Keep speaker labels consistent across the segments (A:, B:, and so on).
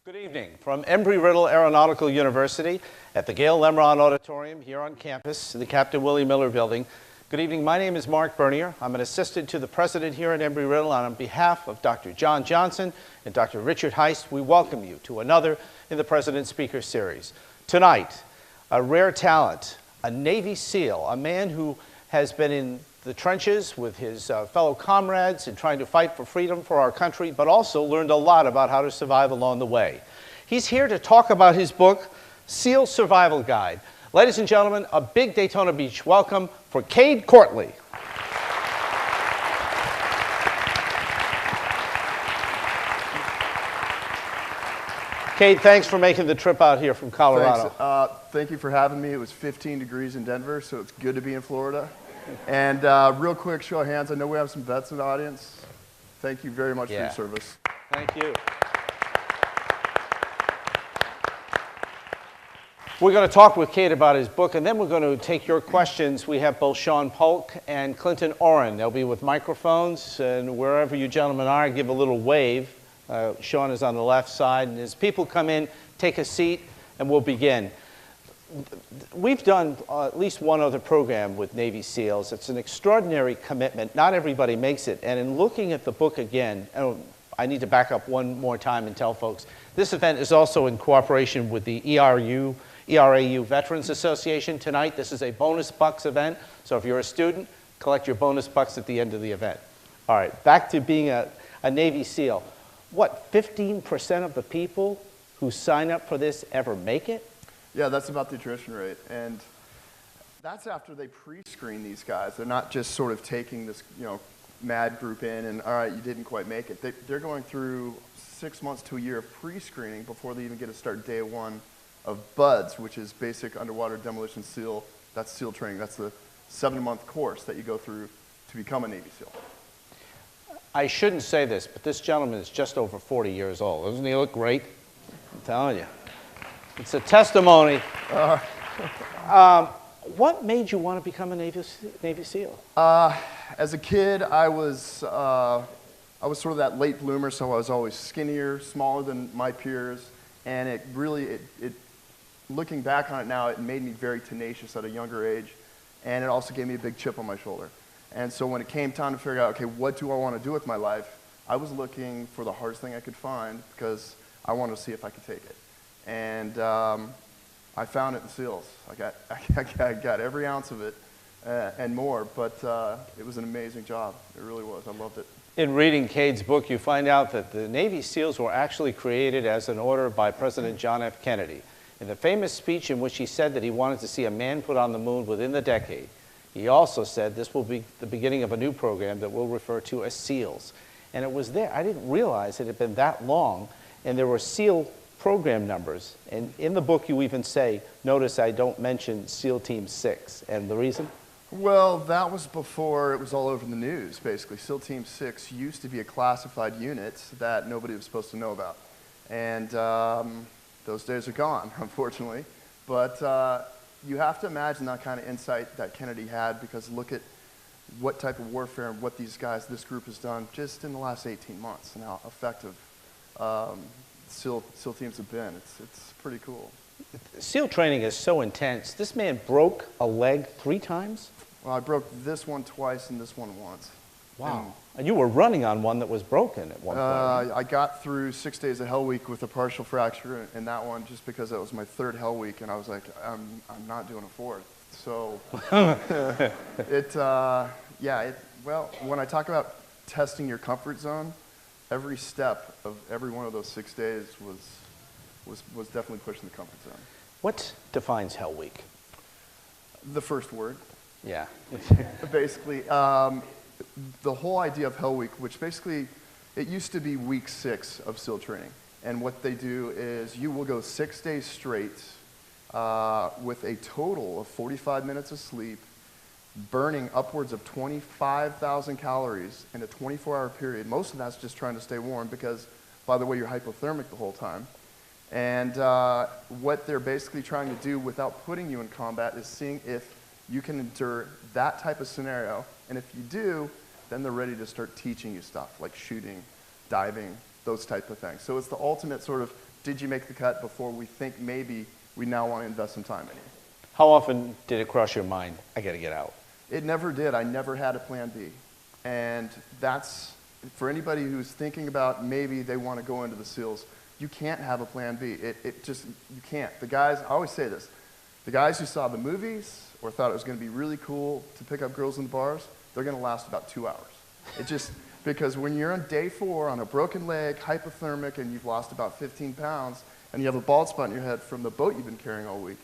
A: Good evening from Embry-Riddle Aeronautical University at the Gail Lemron Auditorium here on campus in the Captain Willie Miller Building. Good evening. My name is Marc Bernier. I'm an assistant to the president here at Embry-Riddle, and on behalf of Dr. John Johnson and Dr. Richard Heist, we welcome you to another in the President Speaker Series. Tonight, a rare talent, a Navy SEAL, a man who has been in the trenches with his fellow comrades and trying to fight for freedom for our country, but also learned a lot about how to survive along the way. He's here to talk about his book, SEAL Survival Guide. Ladies and gentlemen, a big Daytona Beach welcome for Cade Courtley. Cade, thanks for making the trip out here from Colorado.
B: Thanks. Thank you for having me. It was 15 degrees in Denver, so it's good to be in Florida. And real quick, show of hands. I know we have some vets in the audience. Thank you very much for your service.
A: Thank you. We're going to talk with Cade about his book, and then we're going to take your questions. We have both Sean Polk and Clinton Oren. They'll be with microphones, and wherever you gentlemen are, give a little wave. Sean is on the left side, and as people come in, take a seat, and we'll begin. We've done at least one other program with Navy SEALs. It's an extraordinary commitment. Not everybody makes it. And in looking at the book again, I need to back up one more time and tell folks, this event is also in cooperation with the ERAU Veterans Association tonight. This is a bonus bucks event. So if you're a student, collect your bonus bucks at the end of the event. All right, back to being a Navy SEAL. What, 15% of the people who sign up for this ever make it?
B: Yeah, that's about the attrition rate. And that's after they pre-screen these guys. They're not just sort of taking this, mad group in and, all right, you didn't quite make it. They're going through 6 months to a year of pre-screening before they even get to start day one of BUDS, which is Basic Underwater Demolition SEAL. That's SEAL training. That's the 7-month course that you go through to become a Navy SEAL.
A: I shouldn't say this, but this gentleman is just over 40 years old. Doesn't he look great? I'm telling you. It's a testimony. What made you want to become a Navy SEAL?
B: As a kid, I was sort of that late bloomer, so I was always skinnier, smaller than my peers, and it really, looking back on it now, it made me very tenacious at a younger age, and it also gave me a big chip on my shoulder. And so when it came time to figure out, okay, what do I want to do with my life, I was looking for the hardest thing I could find because I wanted to see if I could take it. And I found it in SEALs. I got every ounce of it and more, but it was an amazing job. It really was. I loved it.
A: In reading Cade's book, you find out that the Navy SEALs were actually created as an order by President John F. Kennedy. In the famous speech in which he said that he wanted to see a man put on the moon within the decade, he also said this will be the beginning of a new program that we'll refer to as SEALs. And it was there. I didn't realize it had been that long, and there were SEAL program numbers. And in the book you even say, notice I don't mention SEAL Team 6. And the reason?
B: Well, that was before it was all over the news, basically. SEAL Team 6 used to be a classified unit that nobody was supposed to know about. And those days are gone, unfortunately. But you have to imagine that kind of insight that Kennedy had, because look at what type of warfare and what this group has done just in the last 18 months and how effective SEAL teams have been. It's pretty cool.
A: SEAL training is so intense. This man broke a leg 3 times?
B: Well, I broke this one twice and this one once.
A: Wow. And you were running on one that was broken at one point.
B: I got through 6 days of Hell Week with a partial fracture in that one just because that was my 3rd Hell Week, and I was like, I'm not doing a 4th. So well, when I talk about testing your comfort zone, every step of every one of those 6 days was definitely pushing the comfort zone.
A: What defines Hell Week?
B: The first word.
A: Yeah.
B: Basically, the whole idea of Hell Week, which basically, it used to be week 6 of SEAL training. And what they do is you will go 6 days straight with a total of 45 minutes of sleep, burning upwards of 25,000 calories in a 24-hour period. Most of that's just trying to stay warm because, by the way, you're hypothermic the whole time. And what they're basically trying to do without putting you in combat is seeing if you can endure that type of scenario. And if you do, then they're ready to start teaching you stuff like shooting, diving, those type of things. So it's the ultimate sort of, did you make the cut before we think maybe we now want to invest some time in you?
A: How often did it cross your mind, I got to get out?
B: It never did. I never had a plan B. And that's, for anybody who's thinking about maybe they want to go into the SEALs, you can't have a plan B. It just, you can't. The guys, I always say this, the guys who saw the movies or thought it was going to be really cool to pick up girls in the bars, they're going to last about 2 hours. It just, because when you're on day 4 on a broken leg, hypothermic, and you've lost about 15 pounds, and you have a bald spot in your head from the boat you've been carrying all week,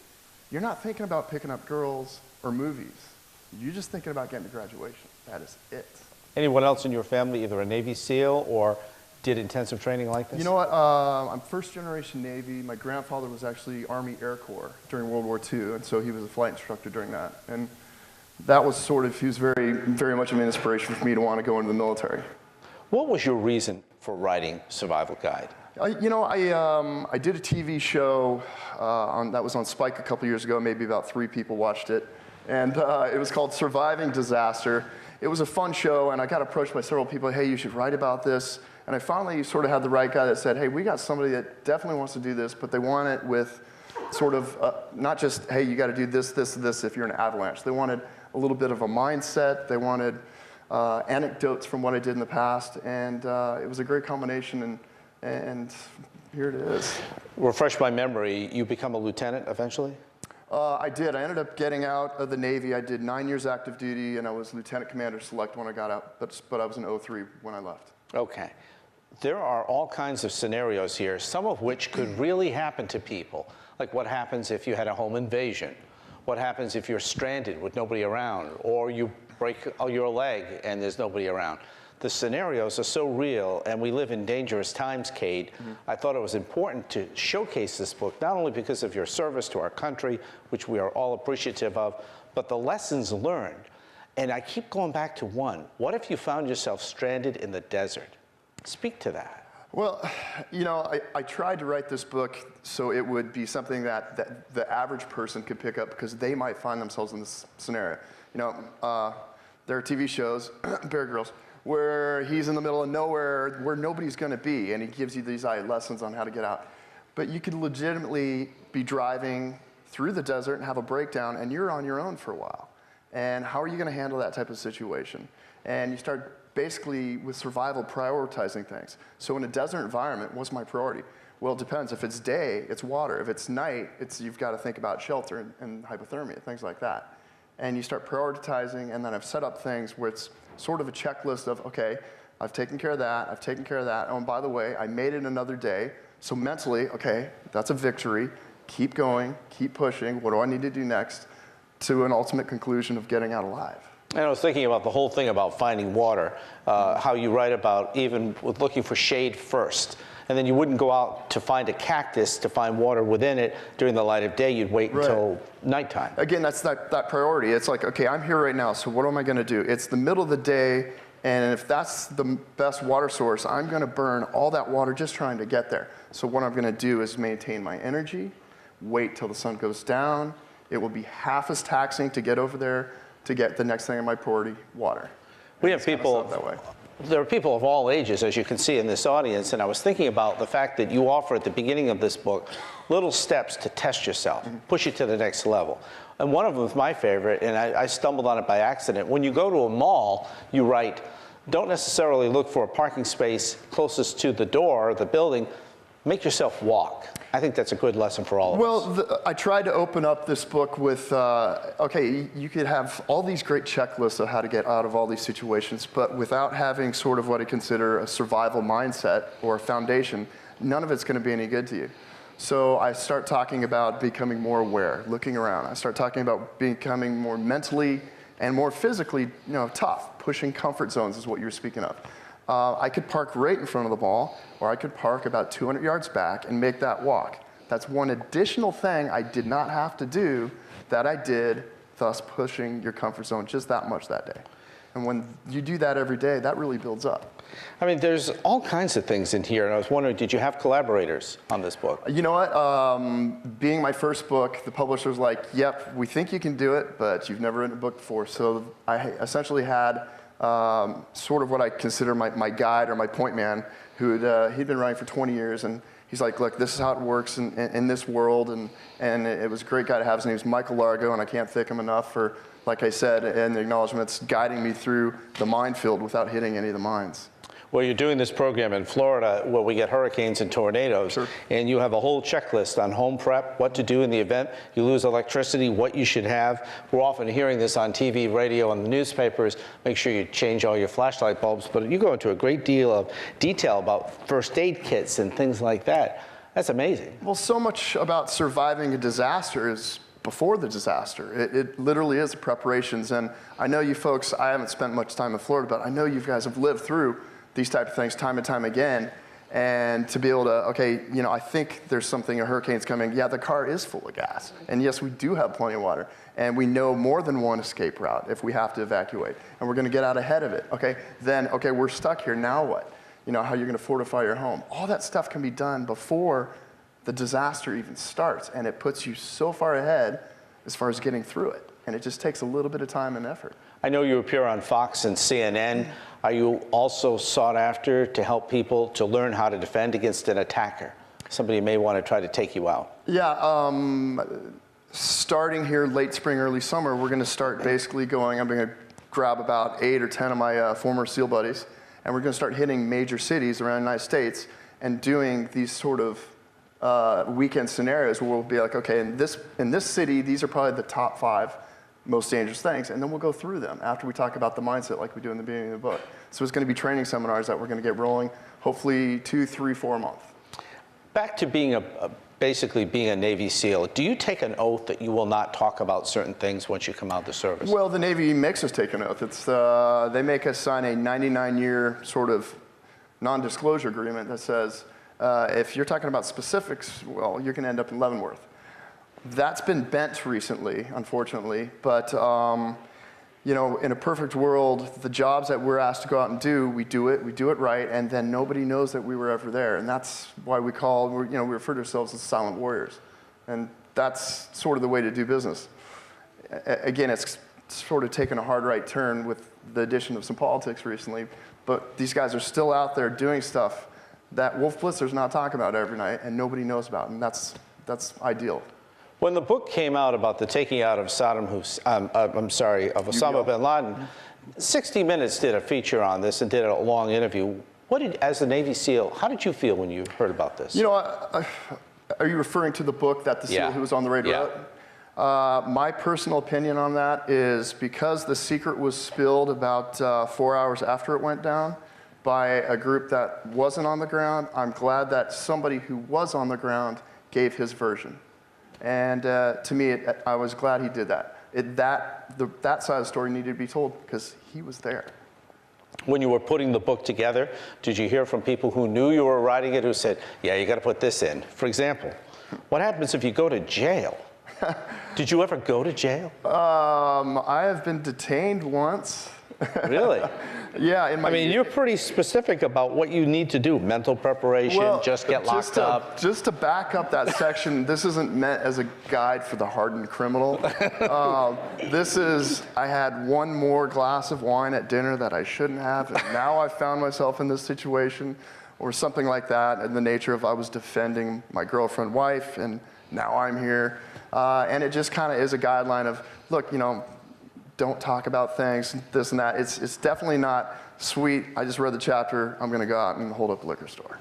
B: you're not thinking about picking up girls or movies. You're just thinking about getting to graduation. That is it.
A: Anyone else in your family, either a Navy SEAL or did intensive training like this?
B: You know what? I'm first generation Navy. My grandfather was actually Army Air Corps during World War II, and so he was a flight instructor during that. And that was sort of, he was very, very much of an inspiration for me to want to go into the military.
A: What was your reason for writing Survival Guide?
B: I did a TV show that was on Spike a couple years ago. Maybe about 3 people watched it. And it was called Surviving Disaster. It was a fun show, and I got approached by several people, hey, you should write about this. And I finally sort of had the right guy that said, hey, we got somebody that definitely wants to do this, but they want it with sort of not just, hey, you got to do this, this, this if you're an avalanche. They wanted a little bit of a mindset. They wanted anecdotes from what I did in the past, and it was a great combination, and here it is.
A: Refresh my memory, you become a lieutenant eventually?
B: I did. I ended up getting out of the Navy. I did 9 years active duty, and I was Lieutenant Commander Select when I got out, but I was in 03 when I left.
A: Okay. There are all kinds of scenarios here, some of which could really happen to people. Like what happens if you had a home invasion? What happens if you're stranded with nobody around? Or you break your leg and there's nobody around? The scenarios are so real, and we live in dangerous times, Cade. I thought it was important to showcase this book, not only because of your service to our country, which we are all appreciative of, but the lessons learned. And I keep going back to one. What if you found yourself stranded in the desert? Speak to that.
B: Well, you know, I tried to write this book so it would be something that the average person could pick up because they might find themselves in this scenario. You know, there are TV shows, Bear Grylls, where he's in the middle of nowhere where nobody's going to be, and he gives you these lessons on how to get out. But you could legitimately be driving through the desert and have a breakdown, and you're on your own for a while. And how are you going to handle that type of situation? And you start basically with survival prioritizing things. So in a desert environment, what's my priority? Well, it depends. If it's day, it's water. If it's night, you've got to think about shelter and hypothermia, things like that. And you start prioritizing, and then I've set up things where it's sort of a checklist of, okay, I've taken care of that, I've taken care of that. Oh, and by the way, I made it another day. So mentally, okay, that's a victory. Keep going, keep pushing. What do I need to do next? To an ultimate conclusion of getting out alive.
A: And I was thinking about the whole thing about finding water, how you write about even with looking for shade first. And then you wouldn't go out to find a cactus to find water within it during the light of day. You'd wait until nighttime. Again,
B: that's that priority. It's like, okay, I'm here right now, so what am I going to do? It's the middle of the day, and if that's the best water source, I'm going to burn all that water just trying to get there. So what I'm going to do is maintain my energy, wait till the sun goes down. It will be half as taxing to get over there to get the next thing on my priority, water.
A: We have people
B: that way.
A: There are people of all ages, as you can see in this audience, and I was thinking about the fact that you offer at the beginning of this book little steps to test yourself, push you to the next level. And one of them is my favorite, and I stumbled on it by accident. When you go to a mall, you write, don't necessarily look for a parking space closest to the door or the building, make yourself walk. I think that's a good lesson for all of us.
B: Well, I tried to open up this book with, okay, you could have all these great checklists of how to get out of all these situations, but without having sort of what I consider a survival mindset or a foundation, none of it's going to be any good to you. So I start talking about becoming more aware, looking around. I start talking about becoming more mentally and more physically, tough. Pushing comfort zones is what you're speaking of. I could park right in front of the ball, or I could park about 200 yards back and make that walk. That's one additional thing I did not have to do that I did, thus pushing your comfort zone just that much that day. And when you do that every day, that really builds up.
A: I mean, there's all kinds of things in here, and I was wondering, did you have collaborators on this book?
B: You know what? Being my first book, the publisher was like, yep, we think you can do it, but you've never written a book before. So I essentially had sort of what I consider my guide or my point man, he'd been running for 20 years, and he's like, look, this is how it works in this world, and it was a great guy to have. His name is Michael Largo, and I can't thank him enough for, like I said, in the acknowledgments, guiding me through the minefield without hitting any of the mines.
A: Well, you're doing this program in Florida where we get hurricanes and tornadoes,
B: Sure.
A: and you have a whole checklist on home prep, what to do in the event you lose electricity, what you should have. We're often hearing this on TV, radio, and the newspapers. Make sure you change all your flashlight bulbs, but you go into a great deal of detail about first aid kits and things like that. That's amazing.
B: Well, so much about surviving a disaster is before the disaster. It literally is the preparations, and I know you folks, I haven't spent much time in Florida, but I know you guys have lived through these type of things time and time again, and to be able to, okay, you know, I think there's something, a hurricane's coming. Yeah, the car is full of gas, and yes, we do have plenty of water, and we know more than one escape route if we have to evacuate, and we're gonna get out ahead of it, okay? Then, okay, we're stuck here, now what? You know, how you're gonna fortify your home. All that stuff can be done before the disaster even starts, and it puts you so far ahead as far as getting through it, and it just takes a little bit of time and effort.
A: I know you appear on Fox and CNN. Are you also sought after to help people to learn how to defend against an attacker? Somebody may want to try to take you out.
B: Yeah, starting here late spring, early summer, we're going to start basically going, I'm going to grab about 8 or 10 of my former SEAL buddies, and we're going to start hitting major cities around the United States and doing these sort of weekend scenarios where we'll be like, okay, in this city, these are probably the top 5 most dangerous things, and then we'll go through them after we talk about the mindset like we do in the beginning of the book. So it's going to be training seminars that we're going to get rolling, hopefully 2, 3, 4 a month.
A: Back to being basically being a Navy SEAL, do you take an oath that you will not talk about certain things once you come out of the service?
B: Well, the Navy makes us take an oath. It's, they make us sign a 99-year sort of non-disclosure agreement that says, if you're talking about specifics, well, you're going to end up in Leavenworth. That's been bent recently, unfortunately, but you know, in a perfect world, the jobs that we're asked to go out and do, we do it right, and then nobody knows that we were ever there, and that's why we refer to ourselves as silent warriors, and that's sort of the way to do business. Again, it's sort of taken a hard right turn with the addition of some politics recently, but these guys are still out there doing stuff that Wolf Blitzer's not talking about every night, and nobody knows about, and that's ideal.
A: When the book came out about the taking out of Osama bin Laden, 60 Minutes did a feature on this and did a long interview. As a Navy SEAL, how did you feel when you heard about this?
B: You know, are you referring to the book that the SEAL who was on the raid wrote? My personal opinion on that is because the secret was spilled about 4 hours after it went down by a group that wasn't on the ground, I'm glad that somebody who was on the ground gave his version. And to me, I was glad he did that. That side of the story needed to be told because he was there.
A: When you were putting the book together, did you hear from people who knew you were writing it who said, yeah, you got to put this in? For example, what happens if you go to jail? Did you ever go to jail?
B: I have been detained once.
A: Really?
B: Yeah.
A: I mean, you're pretty specific about what you need to do. Mental preparation, just get locked up.
B: Just to back up that section, this isn't meant as a guide for the hardened criminal. I had one more glass of wine at dinner that I shouldn't have, and now I found myself in this situation, or something like that, in the nature of I was defending my girlfriend, wife, and now I'm here. And it just kind of is a guideline of, look, you know, don't talk about things, this and that. It's definitely not sweet. I just read the chapter. I'm going to go out and hold up a liquor store.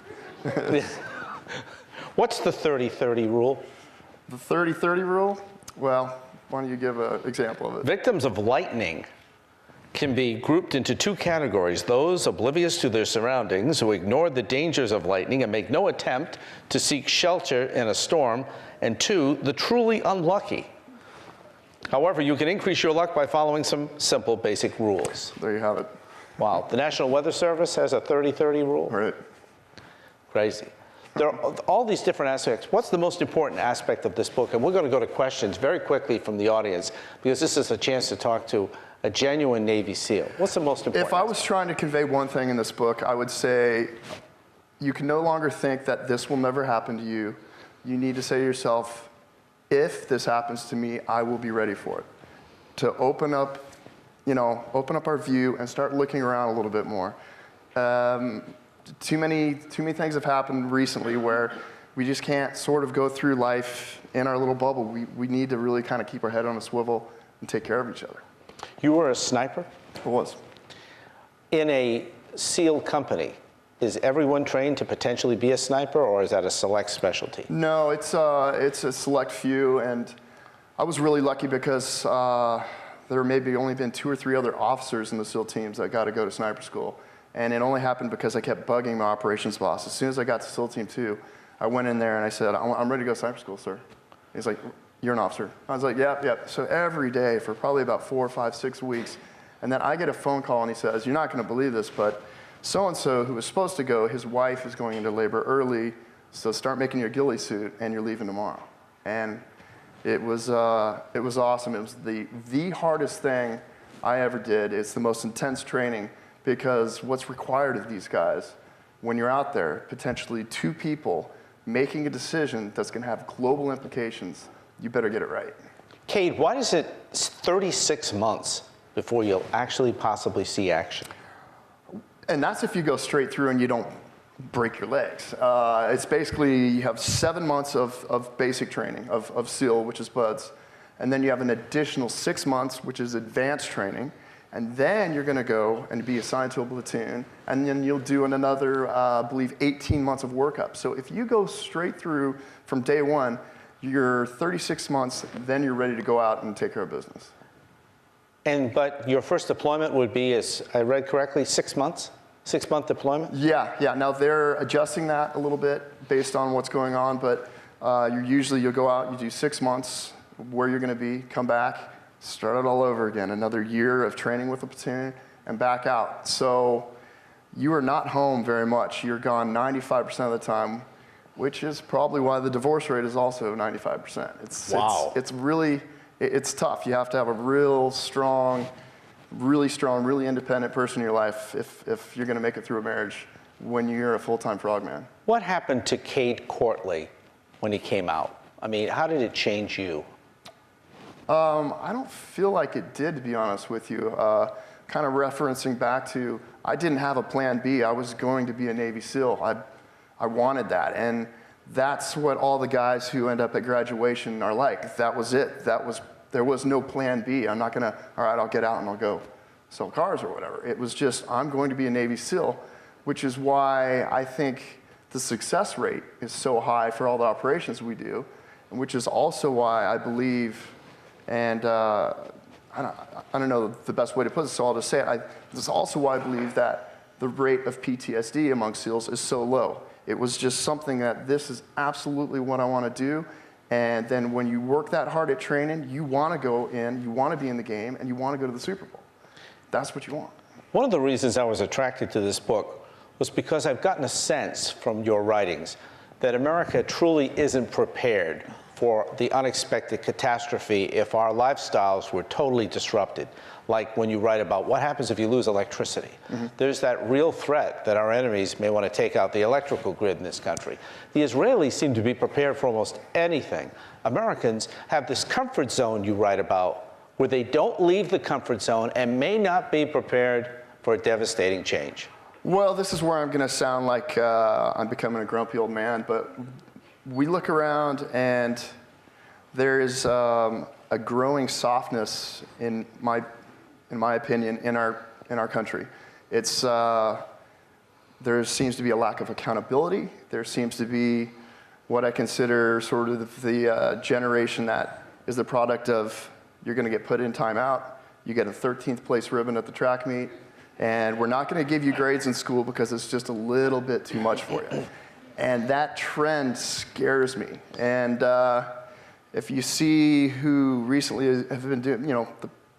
A: What's the 30-30 rule?
B: The 30-30 rule? Well, why don't you give an example of it?
A: Victims of lightning can be grouped into 2 categories: those oblivious to their surroundings who ignore the dangers of lightning and make no attempt to seek shelter in a storm, and 2, the truly unlucky. However, you can increase your luck by following some simple basic rules.
B: There you have it.
A: Wow. The National Weather Service has a 30-30 rule?
B: Right.
A: Crazy. There are all these different aspects. What's the most important aspect of this book? And we're going to go to questions very quickly from the audience because this is a chance to talk to a genuine Navy SEAL. What's the most important?
B: If I was trying to convey one thing in this book, I would say you can no longer think that this will never happen to you. You need to say to yourself, if this happens to me, I will be ready for it. To open up our view and start looking around a little bit more. too many things have happened recently where we just can't sort of go through life in our little bubble. We need to really kind of keep our head on a swivel and take care of each other.
A: You were a sniper?
B: I was.
A: In a SEAL company, is everyone trained to potentially be a sniper, or is that a select specialty?
B: No, it's a select few, and I was really lucky because there maybe only been 2 or 3 other officers in the SEAL teams that got to go to sniper school. And it only happened because I kept bugging my operations boss. As soon as I got to SEAL Team 2, I went in there and I said, I'm ready to go to sniper school, sir. He's like, you're an officer. I was like, yep. So every day for probably about 4, 5, 6 weeks. And then I get a phone call and he says, you're not going to believe this, but so-and-so who was supposed to go, his wife is going into labor early, so start making your ghillie suit and you're leaving tomorrow. And it was awesome. It was the hardest thing I ever did. It's the most intense training because what's required of these guys when you're out there, potentially 2 people making a decision that's going to have global implications, you better get it right.
A: Cade, why is it 36 months before you'll actually possibly see action?
B: And that's if you go straight through and you don't break your legs. It's basically, you have 7 months of basic training, of SEAL, which is BUDS, and then you have an additional 6 months, which is advanced training, and then you're gonna go and be assigned to a platoon, and then you'll do another, I believe, 18 months of workup. So if you go straight through from day 1, you're 36 months, then you're ready to go out and take care of business.
A: But your first deployment would be, as I read correctly, 6 months? 6-month deployment?
B: Yeah. Now they're adjusting that a little bit based on what's going on, but you'll go out, you do 6 months, where you're gonna be, come back, start it all over again, another year of training with the platoon, and back out. So you are not home very much. You're gone 95% of the time, which is probably why the divorce rate is also 95%.
A: Wow.
B: It's really, it's tough. You have to have a really strong, really independent person in your life if you're gonna make it through a marriage when you're a full-time frogman.
A: What happened to Cade Courtley when he came out? I mean, how did it change you?
B: I don't feel like it did, to be honest with you. Kind of referencing back to, I didn't have a plan B. I was going to be a Navy SEAL. I wanted that. And that's what all the guys who end up at graduation are like. That was it. There was no plan B. I'm not gonna, all right, I'll get out and I'll go sell cars or whatever. It was just, I'm going to be a Navy SEAL, which is why I think the success rate is so high for all the operations we do, and which is also why I believe, and I don't know the best way to put this, so I'll just say it. This is also why I believe that the rate of PTSD among SEALs is so low. It was just something that this is absolutely what I want to do. And then when you work that hard at training, you want to go in, you want to be in the game, and you want to go to the Super Bowl. That's what you want.
A: One of the reasons I was attracted to this book was because I've gotten a sense from your writings that America truly isn't prepared for the unexpected catastrophe if our lifestyles were totally disrupted. Like when you write about what happens if you lose electricity. Mm-hmm. There's that real threat that our enemies may want to take out the electrical grid in this country. The Israelis seem to be prepared for almost anything. Americans have this comfort zone you write about where they don't leave the comfort zone and may not be prepared for a devastating change.
B: Well, this is where I'm going to sound like I'm becoming a grumpy old man, but we look around and there is a growing softness in my opinion, in our country. It's there seems to be a lack of accountability. There seems to be what I consider sort of the generation that is the product of you're going to get put in timeout. You get a 13th place ribbon at the track meet, and we're not going to give you grades in school because it's just a little bit too much for you. And that trend scares me. And if you see who recently have been doing,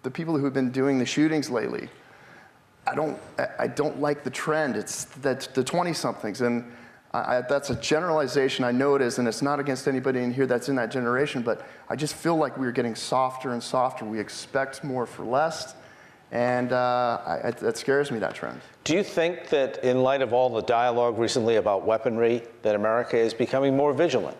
B: the people who have been doing the shootings lately, I don't like the trend. It's the 20-somethings, and that's a generalization. I know it is, and it's not against anybody in here that's in that generation, but I just feel like we're getting softer and softer. We expect more for less, and that scares me, that trend.
A: Do you think that in light of all the dialogue recently about weaponry, that America is becoming more vigilant?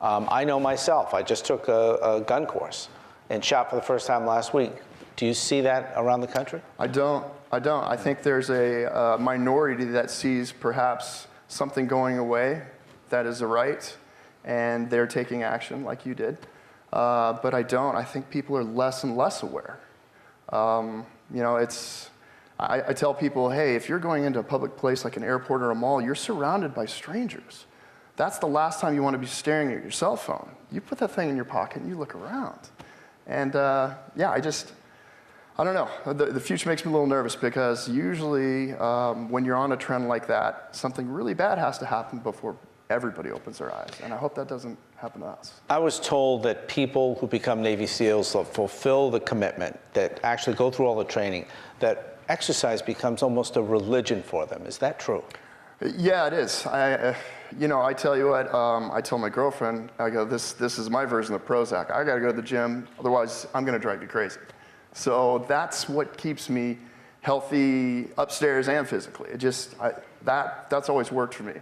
A: I know myself, I just took a gun course and shot for the first time last week. Do you see that around the country?
B: I don't. I don't. I think there's a minority that sees perhaps something going away that is a right, and they're taking action like you did. But I don't. I think people are less and less aware. You know, I tell people, hey, if you're going into a public place like an airport or a mall, you're surrounded by strangers. That's the last time you want to be staring at your cell phone. You put that thing in your pocket and you look around. And yeah, I don't know. The future makes me a little nervous because usually when you're on a trend like that, something really bad has to happen before everybody opens their eyes. And I hope that doesn't happen to us.
A: I was told that people who become Navy SEALs fulfill the commitment, that actually go through all the training, that exercise becomes almost a religion for them. Is that true?
B: Yeah, it is. You know, I tell you what, I tell my girlfriend, I go, this is my version of Prozac. I got to go to the gym, otherwise I'm going to drive you crazy. So that's what keeps me healthy upstairs and physically. It just, that's always worked for me.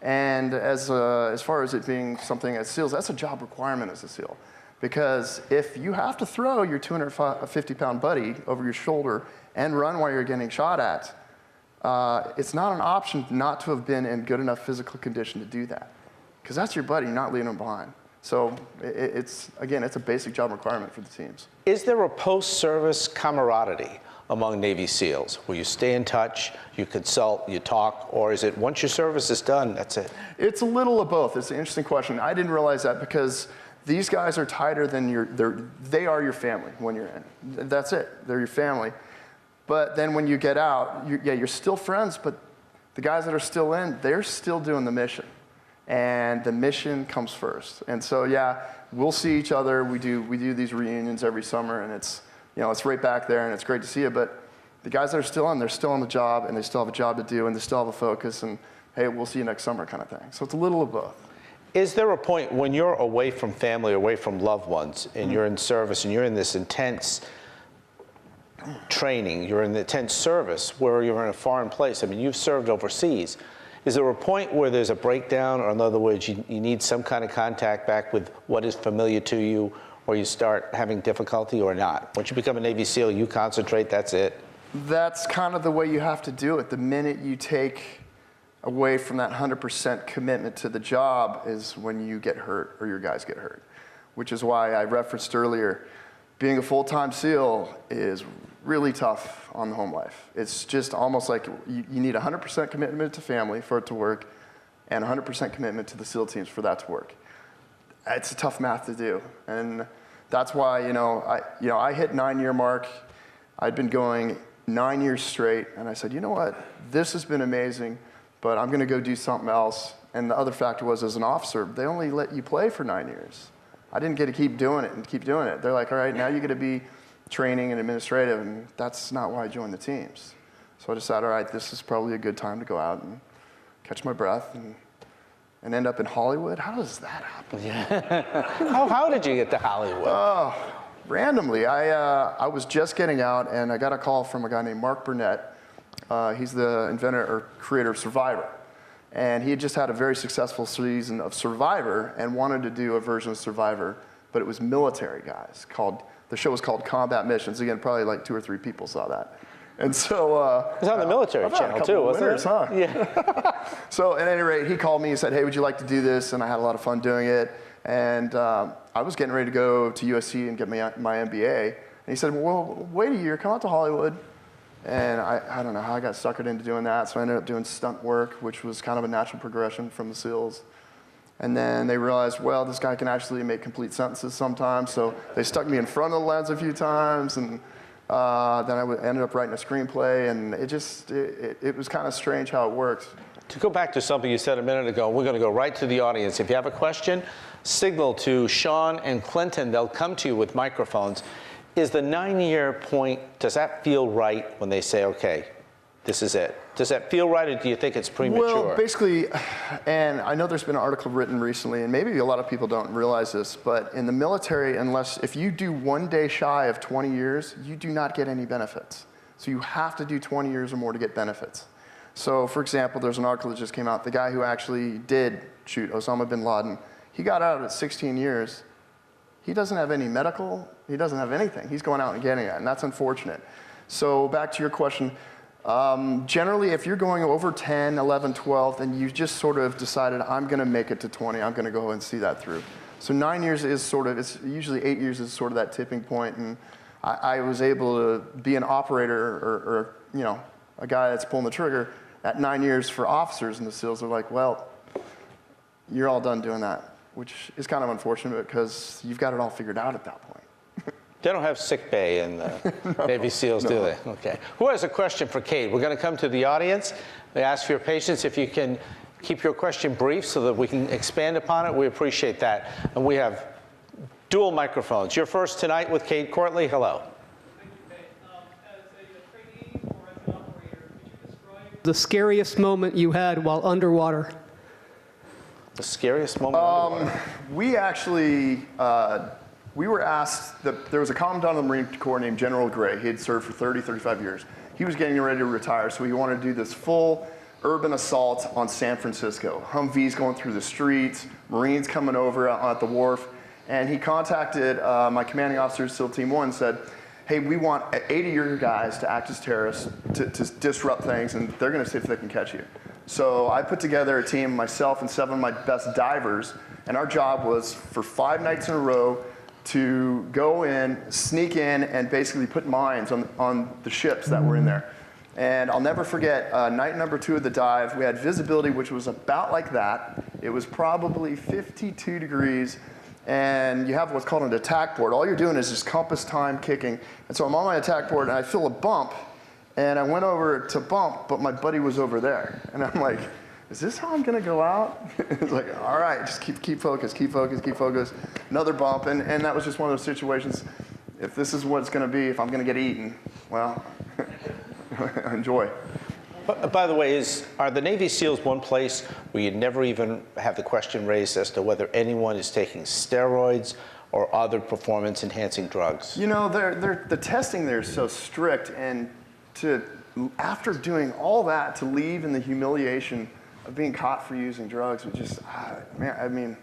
B: And as far as it being something as SEALs, that's a job requirement as a SEAL. Because if you have to throw your 250-pound buddy over your shoulder and run while you're getting shot at, it's not an option not to have been in good enough physical condition to do that. Because that's your buddy, not leaving him behind. So again, it's a basic job requirement for the teams.
A: Is there a post-service camaraderie among Navy SEALs where you stay in touch, you consult, you talk, or is it once your service is done, that's it? It's
B: a little of both. It's an interesting question. I didn't realize that because these guys are tighter than they are your family when you're in. That's it. They're your family. But then when you get out, you're still friends, but the guys that are still in, they're still doing the mission. And the mission comes first. And so, yeah, we'll see each other. We do these reunions every summer, and it's right back there, and it's great to see you. But the guys that are still in, they're still on the job, and they still have a job to do, and they still have a focus, and hey, we'll see you next summer kind of thing. So it's a little of both.
A: Is there a point when you're away from family, away from loved ones, and you're in service, and you're in this intense training, you're in the intense service where you're in a foreign place? I mean, you've served overseas. Is there a point where there's a breakdown, or in other words, you need some kind of contact back with what is familiar to you, or you start having difficulty or not? Once you become a Navy SEAL, you concentrate, that's it?
B: That's kind of the way you have to do it. The minute you take away from that 100% commitment to the job is when you get hurt or your guys get hurt, which is why I referenced earlier, being a full-time SEAL is really tough on the home life. It's just almost like you need 100% commitment to family for it to work and 100% commitment to the SEAL teams for that to work. It's a tough math to do. And that's why, I hit 9-year mark. I'd been going 9 years straight, and I said, you know what? This has been amazing, but I'm going to go do something else. And the other factor was, as an officer, they only let you play for 9 years. I didn't get to keep doing it and keep doing it. They're like, all right, now you get to be training and administrative, and that's not why I joined the teams. So I decided, all right, this is probably a good time to go out and catch my breath and end up in Hollywood. How does that happen?
A: Yeah. How did you get to Hollywood?
B: Oh, randomly. I was just getting out, and I got a call from a guy named Marc Bernier. He's the inventor or creator of Survivor. And he had just had a very successful season of Survivor and wanted to do a version of Survivor, but it was military guys. The show was called Combat Missions. Again, probably like 2 or 3 people saw that. And so
A: it was on the military channel too, wasn't it?
B: Huh?
A: Yeah.
B: So at any rate, he called me and said, hey, would you like to do this? And I had a lot of fun doing it. And I was getting ready to go to USC and get my MBA. And he said, well, wait a year, come out to Hollywood. And I don't know how I got suckered into doing that. So I ended up doing stunt work, which was kind of a natural progression from the SEALs. And then they realized, well, this guy can actually make complete sentences sometimes. So they stuck me in front of the lens a few times. And then I ended up writing a screenplay. And it was kind of strange how it worked.
A: To go back to something you said a minute ago, we're going to go right to the audience. If you have a question, signal to Sean and Clinton. They'll come to you with microphones. Is the 9-year point, does that feel right when they say, okay, this is it? Does that feel right, or do you think it's premature?
B: Well, basically, and I know there's been an article written recently, and maybe a lot of people don't realize this, but in the military, if you do 1 day shy of 20 years, you do not get any benefits. So you have to do 20 years or more to get benefits. So, for example, there's an article that just came out. The guy who actually did shoot Osama bin Laden, he got out at 16 years. He doesn't have any medical, he doesn't have anything. He's going out and getting it, and that's unfortunate. So back to your question, Generally, if you're going over 10, 11, 12, then you just sort of decided, I'm going to make it to 20. I'm going to go and see that through. So 9 years is sort of, it's usually 8 years is sort of that tipping point. And I was able to be an operator or you know, a guy that's pulling the trigger at 9 years for officers in the SEALs. They're like, well, you're all done doing that, which is kind of unfortunate because you've got it all figured out at that point.
A: They don't have sick bay in the Navy SEALs, do they? Okay. Who has a question for Cade? We're going to come to the audience. We ask for your patience. If you can keep your question brief so that we can expand upon it, we appreciate that. And we have dual microphones. You're first tonight with Cade Courtley. Hello.
C: Thank you, Cade. As a trainee or as an operator, could you describe the scariest moment you had while underwater?
A: The scariest moment underwater?
B: We actually, we were asked, there was a commandant of the Marine Corps named General Gray. He had served for 30, 35 years. He was getting ready to retire, so he wanted to do this full urban assault on San Francisco. Humvees going through the streets, Marines coming over at the wharf. And he contacted my commanding officer, SEAL Team 1, and said, hey, we want 80 of your guys to act as terrorists to disrupt things, and they're going to see if they can catch you. So I put together a team, myself and 7 of my best divers, and our job was for 5 nights in a row to go in, sneak in, and basically put mines on the ships that were in there. And I'll never forget, night number 2 of the dive, we had visibility which was about like that. It was probably 52 degrees, and you have what's called an attack board. All you're doing is just compass time kicking. And so I'm on my attack board, and I feel a bump, and I went over to bump, but my buddy was over there. And I'm like, is this how I'm gonna go out? It's like, all right, just keep focus, keep focus, keep focus. Another bump, and that was just one of those situations. If this is what it's gonna be, if I'm gonna get eaten, well, enjoy.
A: By the way, are the Navy SEALs one place where you never even have the question raised as to whether anyone is taking steroids or other performance-enhancing drugs? You know,
B: the testing there is so strict, and after doing all that, to leave in the humiliation of being caught for using drugs would just, man, I mean,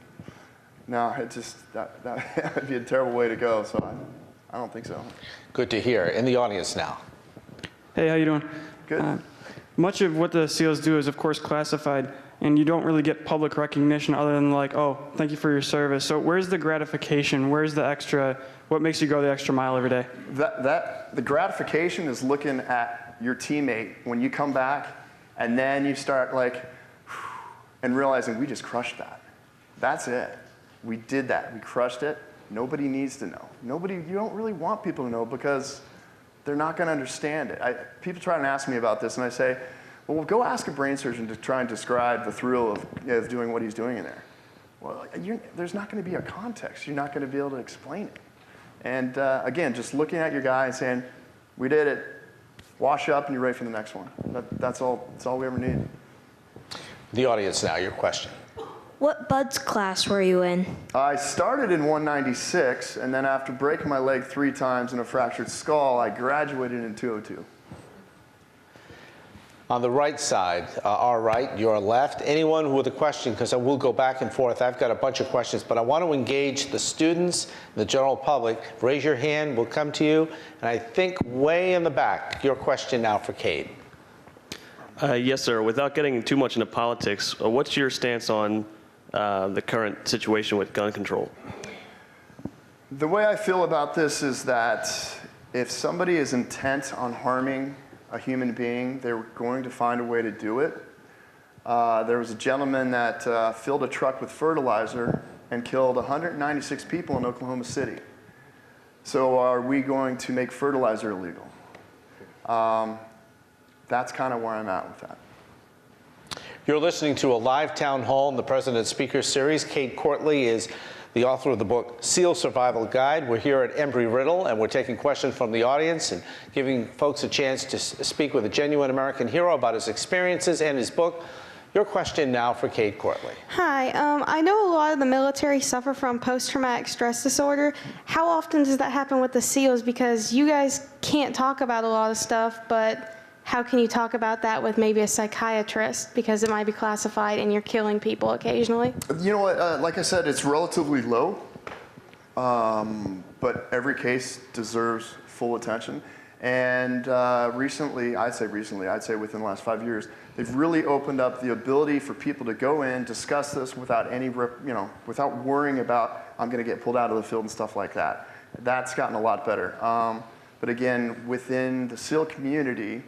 B: no, it just, that would be a terrible way to go, so I don't think so.
A: Good to hear. In the audience now.
D: Hey, how you doing?
B: Good.
D: Much of what the SEALs do is, of course, classified, and you don't really get public recognition other than like, oh, thank you for your service. So where's the gratification? Where's the extra, what makes you go the extra mile every day?
B: The gratification is looking at your teammate when you come back, and then you start like, and realizing we just crushed that. That's it. We did that. We crushed it. Nobody needs to know. You don't really want people to know because they're not going to understand it. People try and ask me about this, and I say, well, go ask a brain surgeon to try and describe the thrill of doing what he's doing in there. Well, there's not going to be a context. You're not going to be able to explain it. And again, just looking at your guy and saying, we did it, wash up, and you're ready for the next one. That's all we ever need.
A: The audience now, your question.
E: What BUDS class were you in?
B: I started in 196, and then after breaking my leg 3 times and a fractured skull, I graduated in 202.
A: On the right side, our right, your left. Anyone with a question, because I will go back and forth. I've got a bunch of questions, but I want to engage the students, the general public. Raise your hand, we'll come to you. And I think way in the back, your question now for Cade.
F: Yes, sir. Without getting too much into politics, what's your stance on the current situation with gun control?
B: The way I feel about this is that if somebody is intent on harming a human being, they're going to find a way to do it. There was a gentleman that filled a truck with fertilizer and killed 196 people in Oklahoma City. So are we going to make fertilizer illegal? That's kind of where I'm at with that.
A: You're listening to a live town hall in the President's Speaker Series. Cade Courtley is the author of the book SEAL Survival Guide. We're here at Embry-Riddle, and we're taking questions from the audience and giving folks a chance to speak with a genuine American hero about his experiences and his book. Your question now for Cade Courtley.
G: Hi, I know a lot of the military suffer from post-traumatic stress disorder. How often does that happen with the SEALs? Because you guys can't talk about a lot of stuff, but how can you talk about that with maybe a psychiatrist, because it might be classified and you're killing people occasionally?
B: You know what, like I said, it's relatively low, but every case deserves full attention. And recently, I'd say within the last 5 years, they've really opened up the ability for people to go in, discuss this without any, without worrying about, I'm going to get pulled out of the field and stuff like that. That's gotten a lot better. But again, within the SEAL community,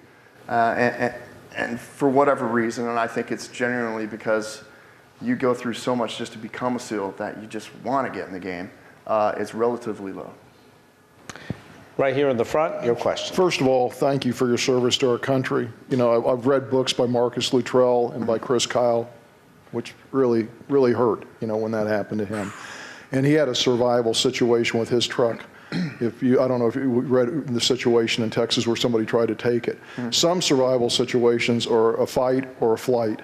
B: and for whatever reason, and I think it's genuinely because you go through so much just to become a SEAL that you just want to get in the game, it's relatively low.
A: Right here in the front, your question.
H: First of all, thank you for your service to our country. You know, I've read books by Marcus Luttrell and by Chris Kyle, which really, really hurt, you know, when that happened to him. And he had a survival situation with his truck. I don't know if you read the situation in Texas where somebody tried to take it. Some survival situations are a fight or a flight.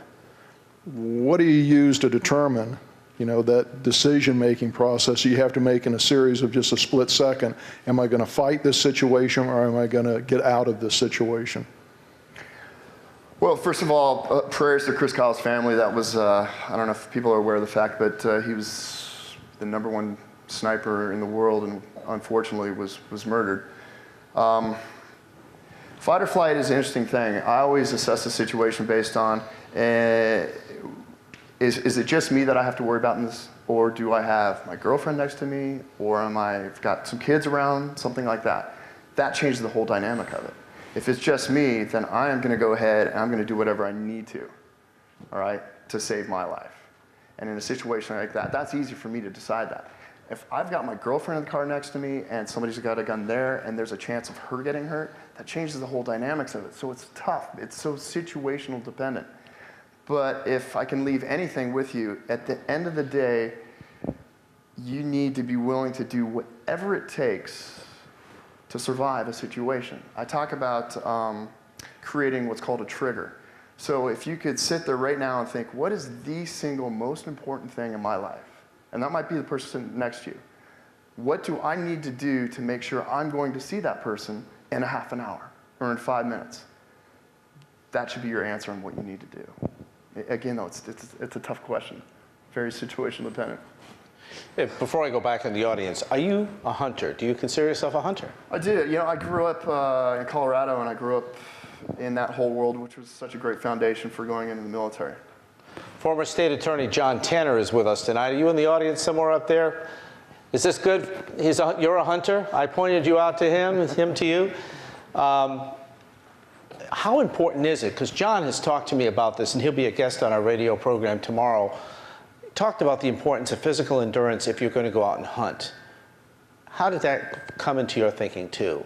H: What do you use to determine, you know, that decision-making process you have to make in a series of just a split second? Am I going to fight this situation or am I going to get out of this situation?
B: Well, first of all, prayers to Chris Kyle's family. That was, I don't know if people are aware of the fact, but he was the #1 sniper in the world and unfortunately was murdered. Fight or flight is an interesting thing. I always assess the situation based on, is it just me that I have to worry about in this, or do I have my girlfriend next to me, or I've got some kids around, something like that. That changes the whole dynamic of it. If it's just me, then I am going to go ahead and I'm going to do whatever I need to, all right, to save my life. And in a situation like that, that's easy for me to decide that. If I've got my girlfriend in the car next to me and somebody's got a gun there and there's a chance of her getting hurt, that changes the whole dynamics of it. So it's tough. It's so situational dependent. But if I can leave anything with you, at the end of the day, you need to be willing to do whatever it takes to survive a situation. I talk about creating what's called a trigger. So if you could sit there right now and think, what is the single most important thing in my life? And that might be the person next to you. What do I need to do to make sure I'm going to see that person in a half an hour or in 5 minutes? That should be your answer on what you need to do. Again, though, it's a tough question. Very situation dependent.
A: Before I go back in the audience, are you a hunter? Do you consider yourself a hunter?
B: I do. You know, I grew up in Colorado, and I grew up in that whole world, which was such a great foundation for going into the military.
A: Former State Attorney John Tanner is with us tonight. Are you in the audience somewhere up there? Is this good? You're a hunter? I pointed you out to him to you. How important is it? Because John has talked to me about this, and he'll be a guest on our radio program tomorrow. Talked about the importance of physical endurance if you're going to go out and hunt. How did that come into your thinking too?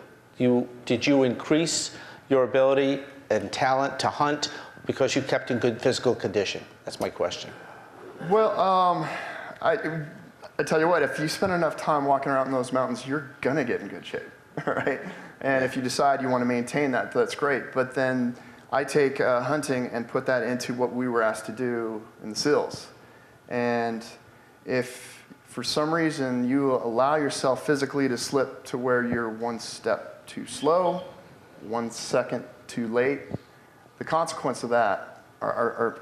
A: Did you increase your ability and talent to hunt because you kept in good physical condition? That's my question. Well,
B: I tell you what, if you spend enough time walking around in those mountains, you're going to get in good shape, right? And if you decide you want to maintain that, that's great. But then I take hunting and put that into what we were asked to do in the SEALs. And if for some reason you allow yourself physically to slip to where you're 1 step too slow, 1 second too late, the consequence of that are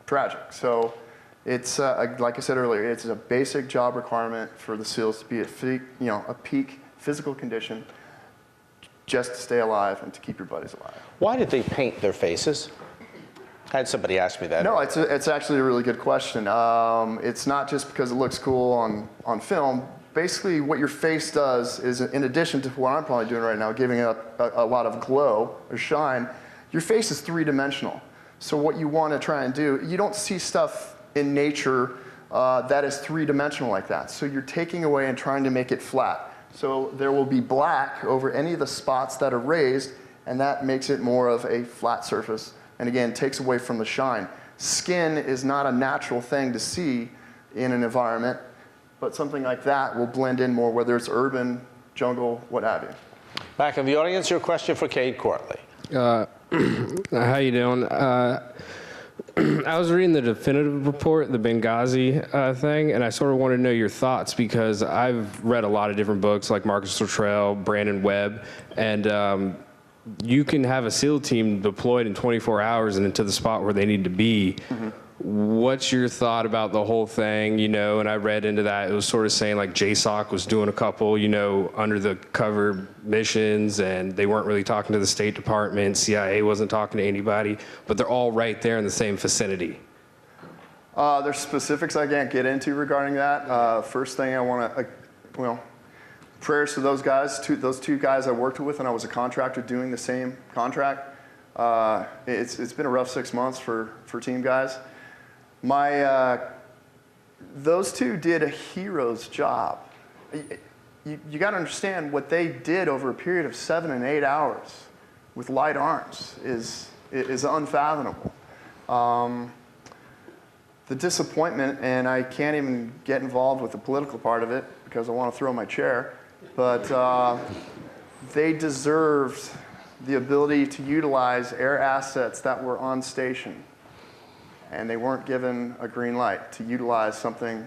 B: tragic. So it's, like I said earlier, it's a basic job requirement for the SEALs to be at a peak physical condition just to stay alive and to keep your buddies alive.
A: Why did they paint their faces? I had somebody ask me that.
B: No, it's actually a really good question. It's not just because it looks cool on film. Basically, what your face does is, in addition to what I'm probably doing right now, giving it a lot of glow or shine, your face is three-dimensional. So what you want to try and do, you don't see stuff in nature that is three-dimensional like that. So you're taking away and trying to make it flat. So there will be black over any of the spots that are raised, and that makes it more of a flat surface. And again, takes away from the shine. Skin is not a natural thing to see in an environment, but something like that will blend in more, whether it's urban, jungle, what have you.
A: Back in the audience, your question for Cade Courtley.
I: How you doing? I was reading the definitive report, the Benghazi thing, and I sort of want to know your thoughts because I've read a lot of different books like Marcus Luttrell, Brandon Webb, and you can have a SEAL team deployed in 24 hours and into the spot where they need to be. Mm-hmm. what's your thought about the whole thing, you know? And I read into that, it was sort of saying like JSOC was doing a couple, you know, under the cover missions, and they weren't really talking to the State Department, CIA wasn't talking to anybody, but they're all right there in the same vicinity.
B: There's specifics I can't get into regarding that. First thing I want to, well, prayers to those guys, those two guys I worked with when I was a contractor doing the same contract. It's been a rough 6 months for team guys. Those two did a hero's job. You got to understand what they did over a period of 7 and 8 hours with light arms is unfathomable. The disappointment, and I can't even get involved with the political part of it because I want to throw my chair, but they deserved the ability to utilize air assets that were on station, and they weren't given a green light to utilize something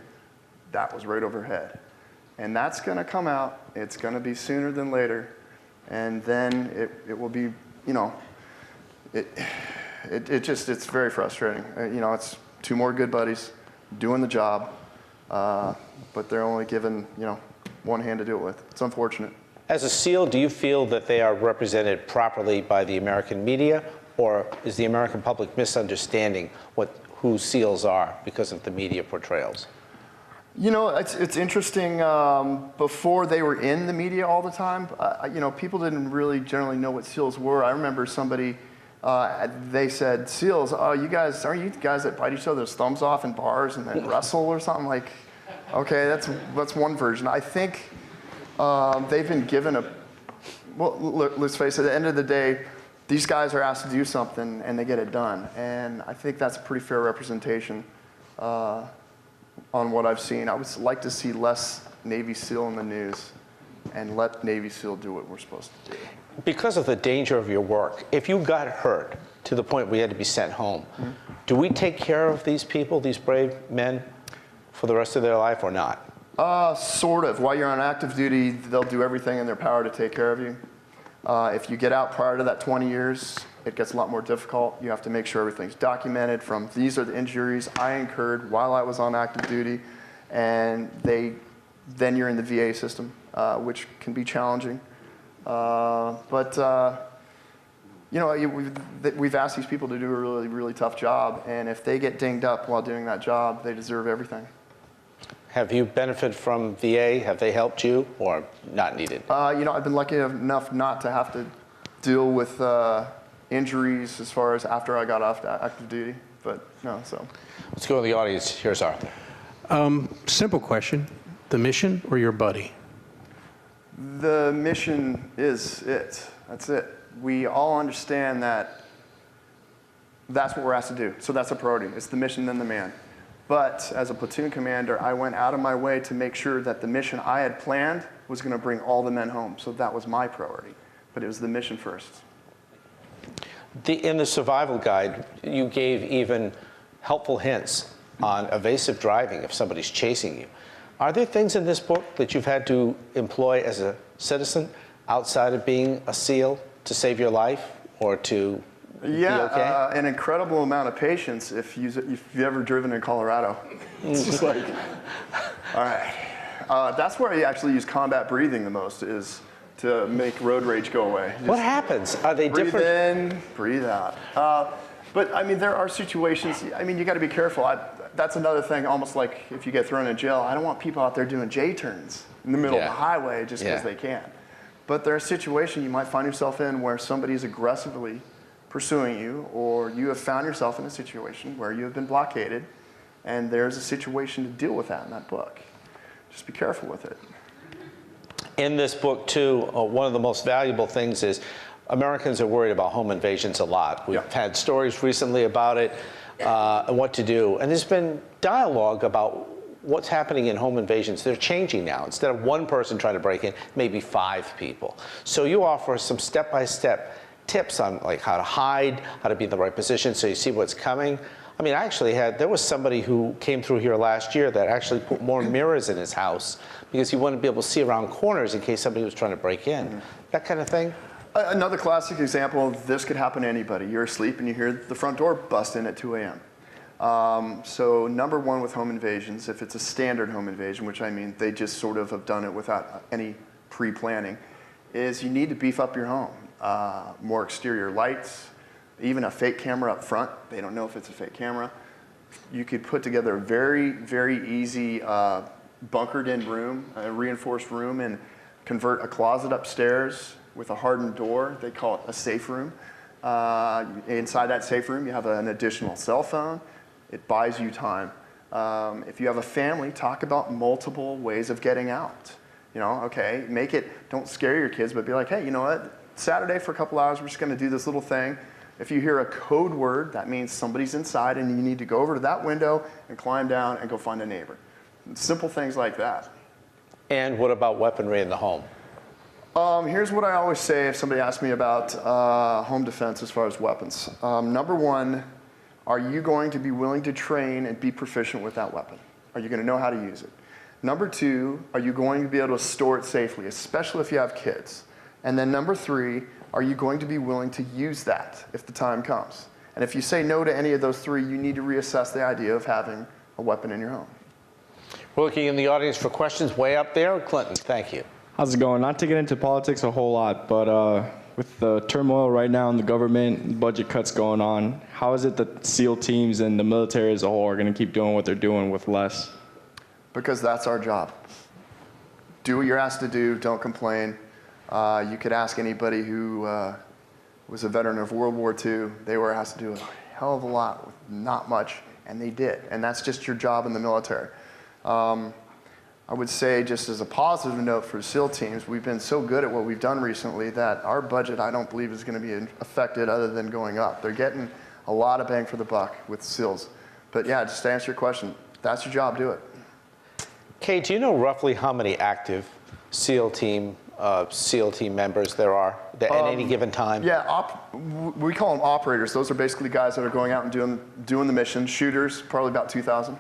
B: that was right overhead. And that's going to come out. It's going to be sooner than later, and then it will be, you know, it's very frustrating. You know, it's two more good buddies doing the job, but they're only given, you know, one hand to do it with. It's unfortunate.
A: As a SEAL, do you feel that they are represented properly by the American media, or is the American public misunderstanding who SEALs are because of the media portrayals?
B: You know, it's interesting. Before they were in the media all the time, you know, people didn't really generally know what SEALs were. I remember somebody, they said, SEALs, oh, you guys, aren't you guys that bite each other's thumbs off in bars and then wrestle or something? Like, okay, that's one version. I think they've been given well, let's face it, at the end of the day, these guys are asked to do something and they get it done. And I think that's a pretty fair representation on what I've seen. I would like to see less Navy SEAL in the news and let Navy SEAL do what we're supposed to do.
A: Because of the danger of your work, if you got hurt to the point where you had to be sent home, do we take care of these people, these brave men, for the rest of their life or not?
B: Sort of. While you're on active duty, they'll do everything in their power to take care of you. If you get out prior to that 20 years, it gets a lot more difficult. You have to make sure everything's documented from these are the injuries I incurred while I was on active duty, and then you're in the VA system, which can be challenging. But you know, we've asked these people to do a really, really tough job, and if they get dinged up while doing that job, they deserve everything.
A: Have you benefited from VA? Have they helped you, or not needed?
B: You know, I've been lucky enough not to have to deal with injuries as far as after I got off active duty, but no, so.
A: Let's go to the audience. Here's Arthur.
J: Simple question. The mission or your buddy?
B: The mission is it. That's it. We all understand that that's what we're asked to do, so that's a priority. It's the mission, then the man. But as a platoon commander, I went out of my way to make sure that the mission I had planned was going to bring all the men home. So that was my priority. But it was the mission first.
A: In the survival guide, you gave even helpful hints on evasive driving if somebody's chasing you. Are there things in this book that you've had to employ as a citizen outside of being a SEAL to save your life or to be okay?
B: An incredible amount of patience if you've ever driven in Colorado. It's just like, all right. That's where I actually use combat breathing the most, is to make road rage go away.
A: What happens? Are they different?
B: Breathe in, breathe out. But I mean, there are situations, I mean, you got to be careful. That's another thing, almost like if you get thrown in jail, I don't want people out there doing J-turns in the middle of the highway just because they can. But there are situations you might find yourself in where somebody's aggressively pursuing you, or you have found yourself in a situation where you have been blockaded, and there's a situation to deal with that in that book. Just be careful with it.
A: In this book, too, one of the most valuable things is Americans are worried about home invasions a lot. We've had stories recently about it and what to do. And there's been dialogue about what's happening in home invasions. They're changing now. Instead of one person trying to break in, maybe 5 people. So you offer some step-by-step tips on like how to hide, how to be in the right position so you see what's coming. I mean, there was somebody who came through here last year that actually put more mirrors in his house because he wanted to be able to see around corners in case somebody was trying to break in. That kind of thing.
B: Another classic example of this could happen to anybody. You're asleep and you hear the front door bust in at 2 a.m. So number one with home invasions, if it's a standard home invasion, which I mean they just sort of have done it without any pre-planning, is you need to beef up your home. More exterior lights, even a fake camera up front. They don't know if it's a fake camera. You could put together a very, very easy bunkered in room, a reinforced room, and convert a closet upstairs with a hardened door. They call it a safe room. Inside that safe room, you have an additional cell phone. It buys you time. If you have a family, talk about multiple ways of getting out. You know, okay, make it, don't scare your kids, but be like, hey, you know what? Saturday for a couple hours, we're just gonna do this little thing. If you hear a code word, that means somebody's inside and you need to go over to that window and climb down and go find a neighbor. Simple things like that.
A: And what about weaponry in the home?
B: Here's what I always say if somebody asks me about home defense as far as weapons. Number one, are you going to be willing to train and be proficient with that weapon? Are you going to know how to use it? Number two, are you going to be able to store it safely, especially if you have kids? And then number three, are you going to be willing to use that if the time comes? And if you say no to any of those three, you need to reassess the idea of having a weapon in your home.
A: We're looking in the audience for questions way up there. Clinton, thank you.
K: How's it going? Not to get into politics a whole lot, but with the turmoil right now in the government, budget cuts going on, how is it that SEAL teams and the military as a whole are going to keep doing what they're doing with less?
B: Because that's our job. Do what you're asked to do, don't complain. You could ask anybody who was a veteran of World War II. They were asked to do a hell of a lot with not much, and they did. And that's just your job in the military. I would say, just as a positive note for SEAL teams, we've been so good at what we've done recently that our budget, I don't believe, is going to be affected other than going up. They're getting a lot of bang for the buck with SEALs. But yeah, just to answer your question, that's your job, do it.
A: Cade, do you know roughly how many active SEAL team members there are at any given time?
B: Yeah, we call them operators. Those are basically guys that are going out and doing the mission. Shooters, probably about 2,000.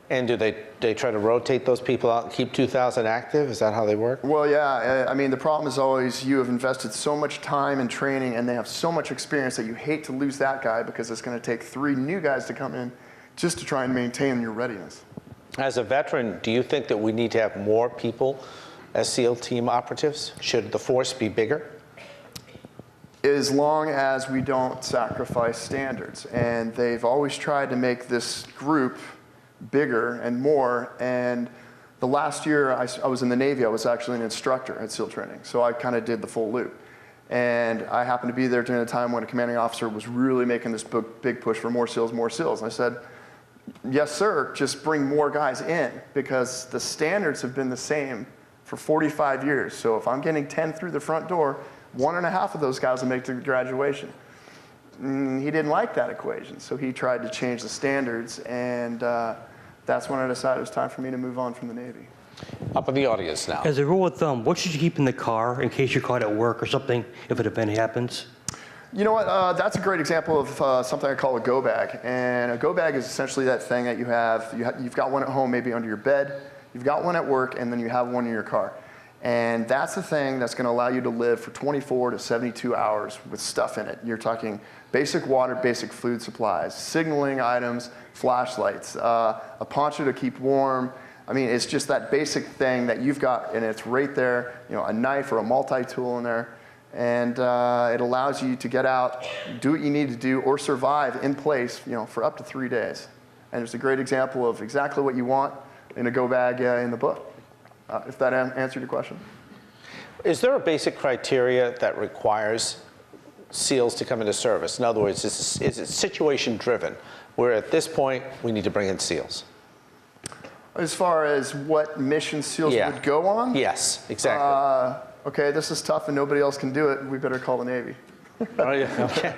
A: And do they try to rotate those people out and keep 2,000 active? Is that how they work?
B: Well, yeah. I mean, the problem is always you have invested so much time and training, and they have so much experience that you hate to lose that guy because it's going to take 3 new guys to come in just to try and maintain your readiness.
A: As a veteran, do you think that we need to have more people as SEAL team operatives? Should the force be bigger?
B: As long as we don't sacrifice standards. And they've always tried to make this group bigger and more. And the last year I was in the Navy, I was actually an instructor at SEAL training. So I kind of did the full loop. And I happened to be there during a time when a commanding officer was really making this big push for more SEALs, more SEALs. And I said, yes, sir, just bring more guys in, because the standards have been the same for 45 years. So if I'm getting 10 through the front door, 1.5 of those guys will make the graduation. He didn't like that equation, so he tried to change the standards, and that's when I decided it was time for me to move on from the Navy.
A: Up in the audience now.
L: As a rule of thumb, what should you keep in the car in case you're caught at work or something if an event happens?
B: You know what, that's a great example of something I call a go bag. And a go bag is essentially that thing that you've got one at home, maybe under your bed, you've got one at work, and then you have one in your car. And that's the thing that's going to allow you to live for 24 to 72 hours with stuff in it. You're talking basic water, basic food supplies, signaling items, flashlights, a poncho to keep warm. I mean, it's just that basic thing that you've got, and it's right there, you know, a knife or a multi-tool in there. And it allows you to get out, do what you need to do, or survive in place, you know, for up to 3 days. And it's a great example of exactly what you want in a go bag in the book. If that answered your question.
A: Is there a basic criteria that requires SEALs to come into service? In other words, is it situation driven, where at this point we need to bring in SEALs?
B: As far as what mission SEALs would go on?
A: Yes, exactly.
B: Okay, this is tough and nobody else can do it. We better call the Navy.
A: Oh, yeah, okay.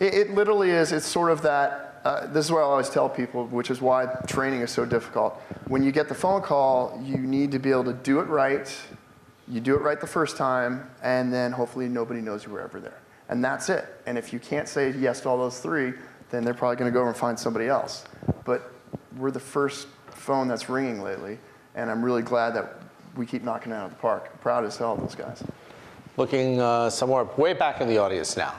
B: It literally is, it's sort of that, this is what I always tell people, which is why training is so difficult. When you get the phone call, you need to be able to do it right. You do it right the first time, and then hopefully nobody knows you were ever there. And that's it. And if you can't say yes to all those 3, then they're probably going to go over and find somebody else. But we're the first phone that's ringing lately, and I'm really glad that we keep knocking it out of the park. I'm proud as hell of those guys.
A: Looking somewhere way back in the audience now.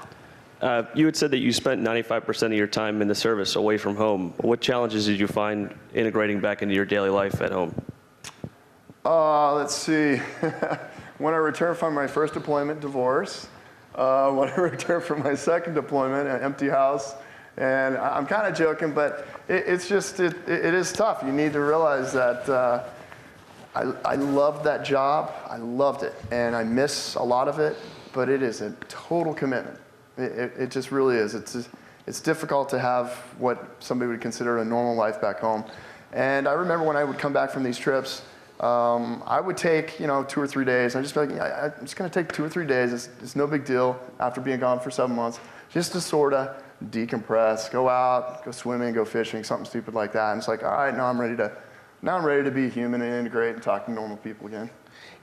F: You had said that you spent 95% of your time in the service away from home. What challenges did you find integrating back into your daily life at home?
B: Let's see. When I returned from my first deployment, divorce. When I returned from my second deployment, an empty house. And I'm kind of joking, but it is tough. You need to realize that I loved that job. I loved it. And I miss a lot of it, but it is a total commitment. It just really is. It's difficult to have what somebody would consider a normal life back home. And I remember when I would come back from these trips, I would take 2 or 3 days. I'd just be like, I'm just going to take 2 or 3 days. It's no big deal after being gone for 7 months, just to sort of decompress, go out, go swimming, go fishing, something stupid like that. And it's like, all right, now I'm ready to be human and integrate and talk to normal people again.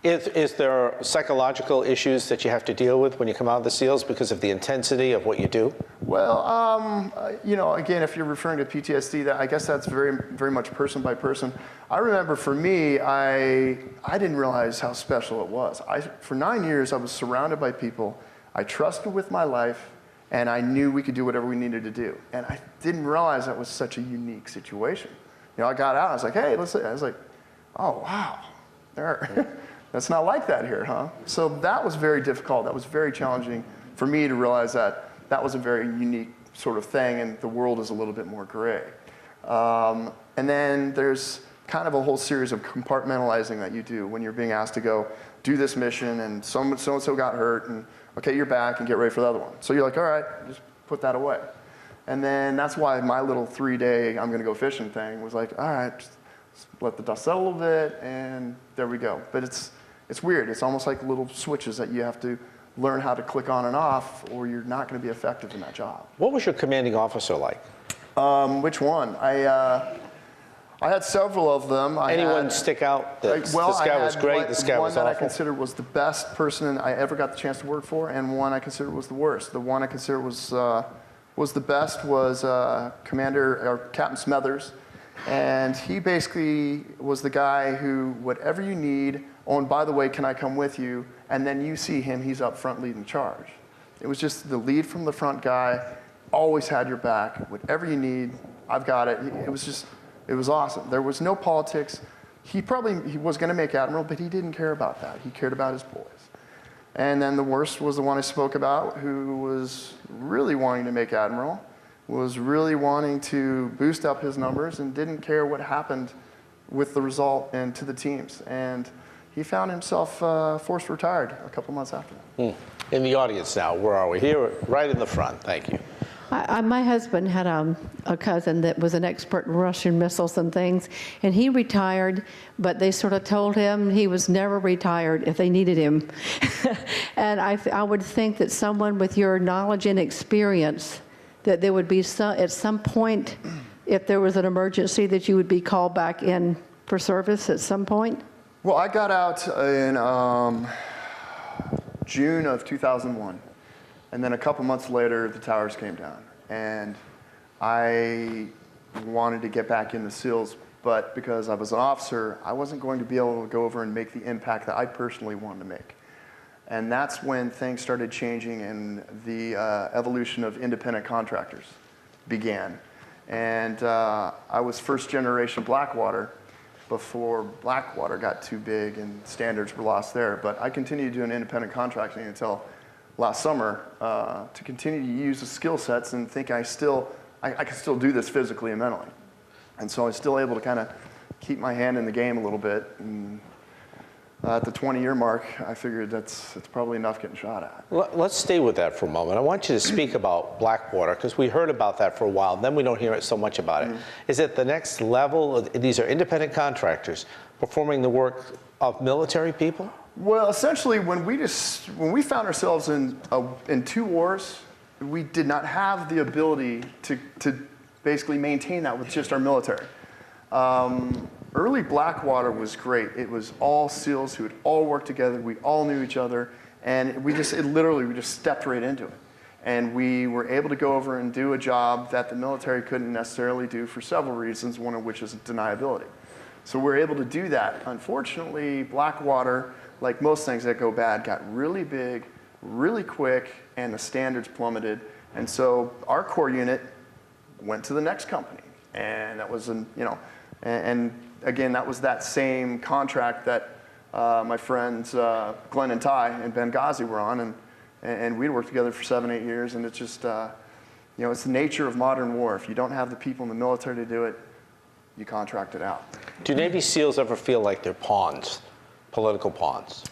A: Is there psychological issues that you have to deal with when you come out of the SEALs because of the intensity of what you do?
B: Well, again, if you're referring to PTSD, I guess that's very, very much person by person. I remember for me, I didn't realize how special it was. For 9 years, I was surrounded by people I trusted with my life, and I knew we could do whatever we needed to do. And I didn't realize that was such a unique situation. I got out, I was like, hey, listen, I was like, oh, wow, that's not like that here, huh? So that was very difficult. That was very challenging for me to realize that that was a very unique sort of thing, and the world is a little bit more gray. And then there's kind of a whole series of compartmentalizing that you do when you're being asked to go do this mission, and so-and-so got hurt, and okay, you're back, and get ready for the other one. So you're like, all right, just put that away. And then that's why my little 3-day I'm going to go fishing thing was like, all right, just let the dust settle a little bit, and there we go. But it's weird. It's almost like little switches that you have to learn how to click on and off, or you're not going to be effective in that job.
A: What was your commanding officer like?
B: Which one? I had several of them.
A: Anyone stick out? This guy was great, this guy was awful?
B: One that I considered was the best person I ever got the chance to work for, and one I considered was the worst. The one I considered was the best was Captain Smethers. And he basically was the guy who, whatever you need, oh, and by the way, can I come with you? And then you see him, he's up front leading the charge. It was just the lead from the front guy, always had your back. Whatever you need, I've got it. It was awesome. There was no politics. He was going to make admiral, but he didn't care about that. He cared about his boys. And then the worst was the one I spoke about, who was really wanting to make admiral, was really wanting to boost up his numbers, and didn't care what happened with the result and to the teams. And he found himself forced retired a couple months after that.
A: In the audience now, where are we? Here, right in the front. Thank you.
M: My husband had a cousin that was an expert in Russian missiles and things, and he retired, but they sort of told him he was never retired if they needed him. And I would think that someone with your knowledge and experience, that there would be at some point, if there was an emergency, that you would be called back in for service at some point?
B: Well, I got out in June of 2001. And then a couple months later, the towers came down. And I wanted to get back in the SEALs, but because I was an officer, I wasn't going to be able to go over and make the impact that I personally wanted to make. And that's when things started changing and the evolution of independent contractors began. And I was first generation Blackwater before Blackwater got too big and standards were lost there. But I continued doing independent contracting until last summer to continue to use the skill sets and think I can still do this physically and mentally. And so I was still able to kind of keep my hand in the game a little bit. And at the 20-year mark, I figured it's probably enough getting shot at.
A: Let's stay with that for a moment. I want you to speak about Blackwater, because we heard about that for a while, then we don't hear it so much about it. Is it the next level? These are independent contractors performing the work of military people?
B: Well, essentially, when we found ourselves in 2 wars, we did not have the ability to basically maintain that with just our military. Early Blackwater was great. It was all SEALs who had all worked together. We all knew each other, and we just stepped right into it. And we were able to go over and do a job that the military couldn't necessarily do for several reasons, one of which is deniability. So we're able to do that. Unfortunately, Blackwater, like most things that go bad, got really big, really quick, and the standards plummeted. And so our core unit went to the next company. And that was, and again, that was that same contract that my friends Glenn and Ty in Benghazi were on. And we'd worked together for 7-8 years. And it's just, it's the nature of modern war. If you don't have the people in the military to do it, you contract it out.
A: Do Navy SEALs ever feel like they're pawns, political pawns?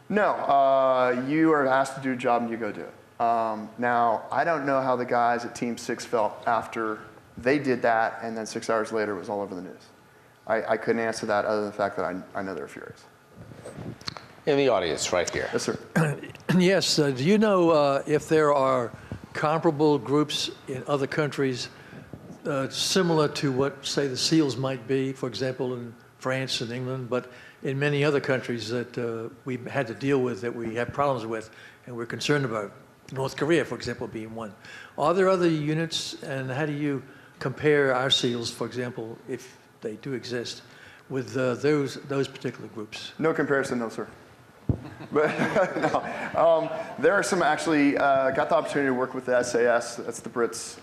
B: No, you are asked to do a job and you go do it. Now, I don't know how the guys at Team 6 felt after they did that and then 6 hours later it was all over the news. I couldn't answer that other than the fact that I know they're furious.
A: In the audience, right here.
B: Yes, sir.
N: Yes, do you know if there are comparable groups in other countries similar to what, say, the SEALs might be, for example, in France and England, but in many other countries that we've had to deal with, that we have problems with, and we're concerned about? North Korea, for example, being one. Are there other units, and how do you compare our SEALs, for example, if they do exist, with those particular groups?
B: No comparison, no, sir. But no. There are some actually, got the opportunity to work with the SAS, that's the Brits.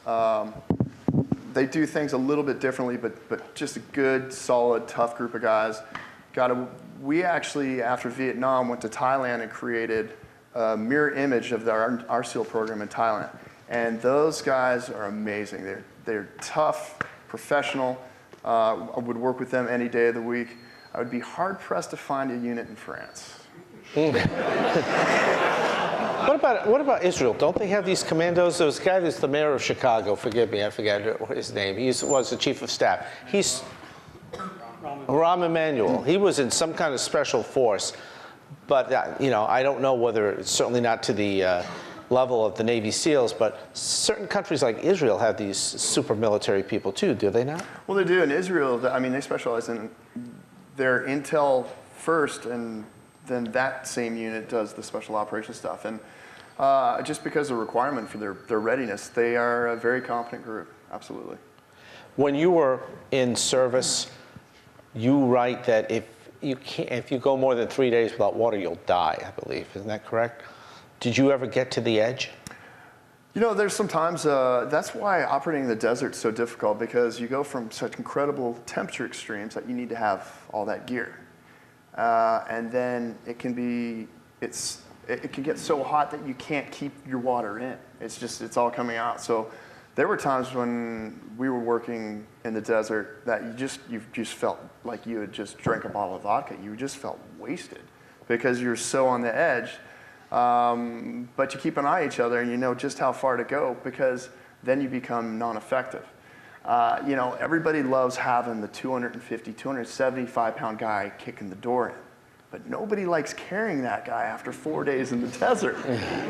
B: They do things a little bit differently, but just a good, solid, tough group of guys. We actually, after Vietnam, went to Thailand and created a mirror image of our SEAL program in Thailand. And those guys are amazing. They're tough, professional. I would work with them any day of the week. I would be hard-pressed to find a unit in France.
A: What about Israel? Don't they have these commandos? There's a guy that's the mayor of Chicago. Forgive me, I forget his name. He was the chief of staff. He's Rahm Emanuel. He was in some kind of special force, but I don't know whether it's certainly not to the level of the Navy SEALs, but certain countries like Israel have these super military people too, do they not?
B: Well, they do. In Israel, they specialize in their intel first, and then that same unit does the special operations stuff. And just because of the requirement for their readiness, they are a very competent group, absolutely.
A: When you were in service, you write that if you go more than 3 days without water, you'll die, I believe. Isn't that correct? Did you ever get to the edge?
B: There's sometimes, that's why operating in the desert is so difficult, because you go from such incredible temperature extremes that you need to have all that gear. And then it can get so hot that you can't keep your water in. It's all coming out. So there were times when we were working in the desert that you just felt like you had just drank a bottle of vodka. You just felt wasted because you're so on the edge. But you keep an eye on each other and you know just how far to go, because then you become non-effective. Everybody loves having the 250, 275-pound guy kicking the door in. But nobody likes carrying that guy after 4 days in the desert,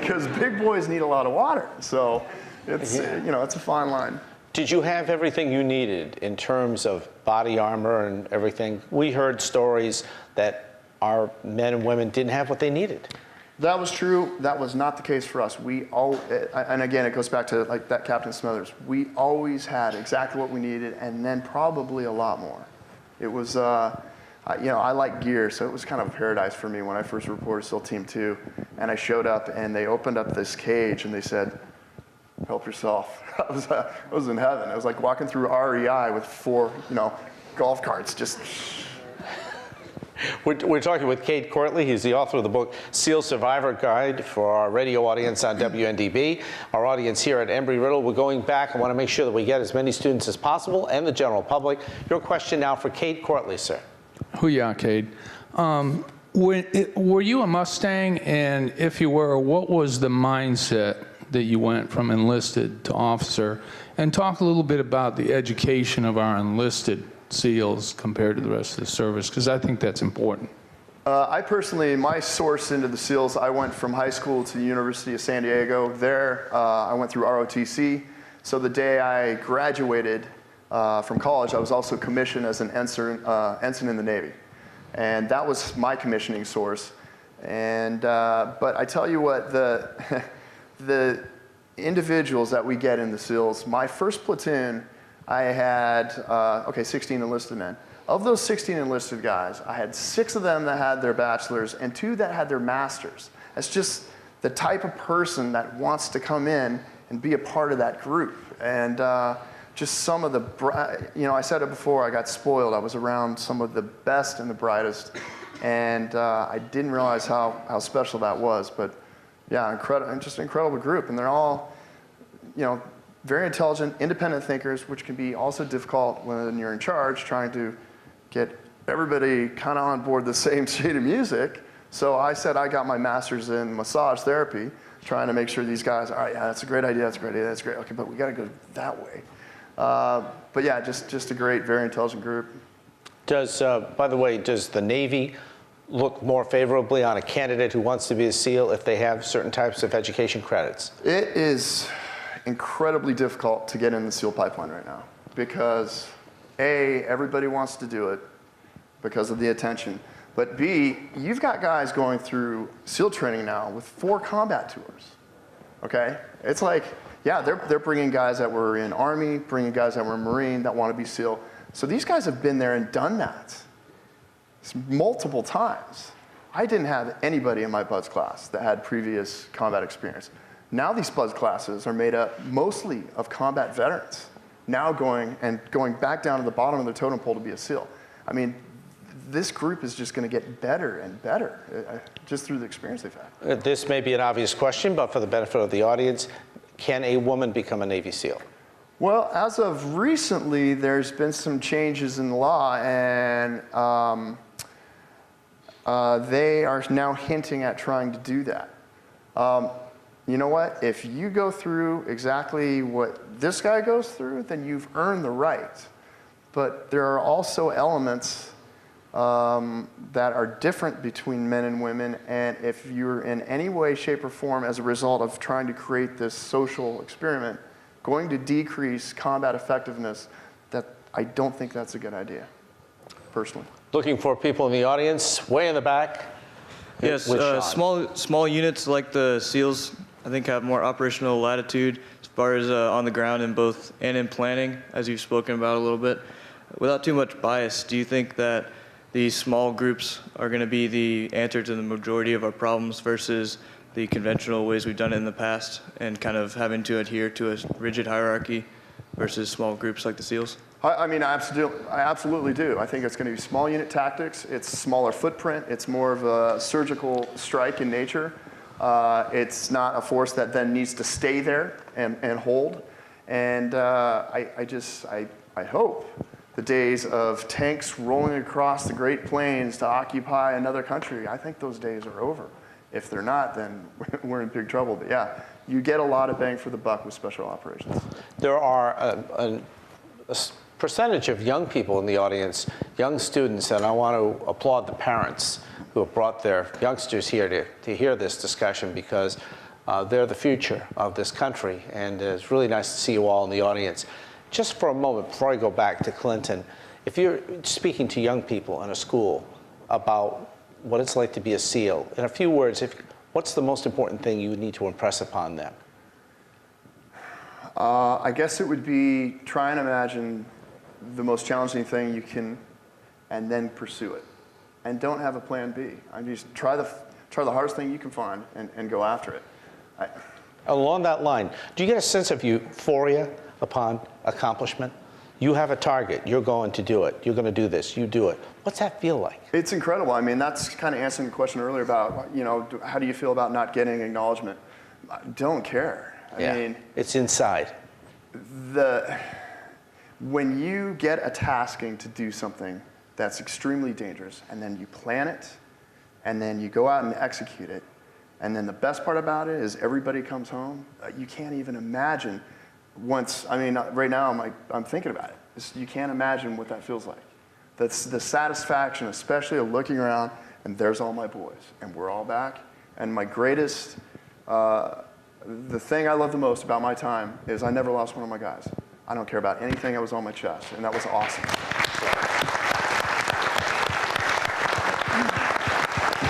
B: because big boys need a lot of water. So it's a fine line.
A: Did you have everything you needed in terms of body armor and everything? We heard stories that our men and women didn't have what they needed.
B: That was true. That was not the case for us. And again, it goes back to like that Captain Smothers. We always had exactly what we needed, and then probably a lot more. It was, I like gear, so it was kind of paradise for me when I first reported SEAL Team 2, and I showed up, and they opened up this cage, and they said, "Help yourself." I was in heaven. It was like walking through REI with 4, golf carts, just.
A: We're talking with Cade Courtley. He's the author of the book SEAL Survivor Guide for our radio audience on WNDB. Our audience here at Embry-Riddle, we're going back. I want to make sure that we get as many students as possible and the general public. Your question now for Cade Courtley, sir.
O: Hoo-yah, Cade. Were you a Mustang? And if you were, what was the mindset that you went from enlisted to officer? And talk a little bit about the education of our enlisted SEALs compared to the rest of the service, because I think that's important.
B: I personally, my source into the SEALs, I went from high school to the University of San Diego. There, I went through ROTC. So the day I graduated from college, I was also commissioned as an ensign in the Navy. And that was my commissioning source. And, but I tell you what, the individuals that we get in the SEALs, my first platoon, I had, 16 enlisted men. Of those 16 enlisted guys, I had 6 of them that had their bachelor's and 2 that had their master's. That's just the type of person that wants to come in and be a part of that group. And just some of the, I said it before, I got spoiled. I was around some of the best and the brightest, and I didn't realize how special that was. But yeah, just an incredible group, and they're all, very intelligent, independent thinkers, which can be also difficult when you're in charge, trying to get everybody kind of on board the same sheet of music. So I said I got my master's in massage therapy, trying to make sure these guys, all right, yeah, that's a great idea, that's a great idea, that's great, okay, but we got to go that way. But yeah, just a great, very intelligent group.
A: By the way, does the Navy look more favorably on a candidate who wants to be a SEAL if they have certain types of education credits?
B: It is incredibly difficult to get in the SEAL pipeline right now because A, everybody wants to do it because of the attention, but B, you've got guys going through SEAL training now with 4 combat tours, okay? It's like, yeah, they're bringing guys that were in Army, bringing guys that were Marine that want to be SEAL. So these guys have been there and done that multiple times. I didn't have anybody in my BUDS class that had previous combat experience. Now these BUDS classes are made up mostly of combat veterans, now going back down to the bottom of the totem pole to be a SEAL. I mean, this group is just going to get better and better just through the experience they've had.
A: This may be an obvious question, but for the benefit of the audience, can a woman become a Navy SEAL?
B: Well, as of recently, there's been some changes in the law, and they are now hinting at trying to do that. You know what? If you go through exactly what this guy goes through, then you've earned the right. But there are also elements that are different between men and women, and if you're in any way, shape, or form as a result of trying to create this social experiment, going to decrease combat effectiveness, that I don't think that's a good idea, personally.
A: Looking for people in the audience, way in the back.
P: Yes, small units like the SEALs, I think, have more operational latitude as far as on the ground and in planning, as you've spoken about a little bit. Without too much bias, do you think that these small groups are going to be the answer to the majority of our problems versus the conventional ways we've done it in the past and kind of having to adhere to a rigid hierarchy versus small groups like the SEALs?
B: I mean, I absolutely do. I think it's going to be small unit tactics. It's smaller footprint. It's more of a surgical strike in nature. It's not a force that then needs to stay there and hold. And I hope the days of tanks rolling across the Great Plains to occupy another country, I think those days are over. If they're not, then we're in big trouble. But yeah, you get a lot of bang for the buck with special operations.
A: There are a percentage of young people in the audience, young students, and I want to applaud the parents who have brought their youngsters here to hear this discussion because they're the future of this country, and it's really nice to see you all in the audience. Just for a moment, before I go back to Clinton, if you're speaking to young people in a school about what it's like to be a SEAL, in a few words, what's the most important thing you would need to impress upon them?
B: I guess it would be try and imagine the most challenging thing you can and then pursue it. And don't have a plan B. I mean, just try the hardest thing you can find and go after it.
A: Along that line, do you get a sense of euphoria upon accomplishment? You have a target, you're going to do it, you're going to do this, you do it. What's that feel like?
B: It's incredible. I mean, that's kind of answering the question earlier about, how do you feel about not getting acknowledgement? I don't care. I mean,
A: it's inside.
B: When you get a tasking to do something that's extremely dangerous, and then you plan it, and then you go out and execute it, and then the best part about it is everybody comes home, you can't even imagine right now I'm thinking about it. You can't imagine what that feels like. That's the satisfaction, especially of looking around, and there's all my boys, and we're all back. And my greatest, the thing I love the most about my time is I never lost one of my guys. I don't care about anything that was on my chest, and that was awesome.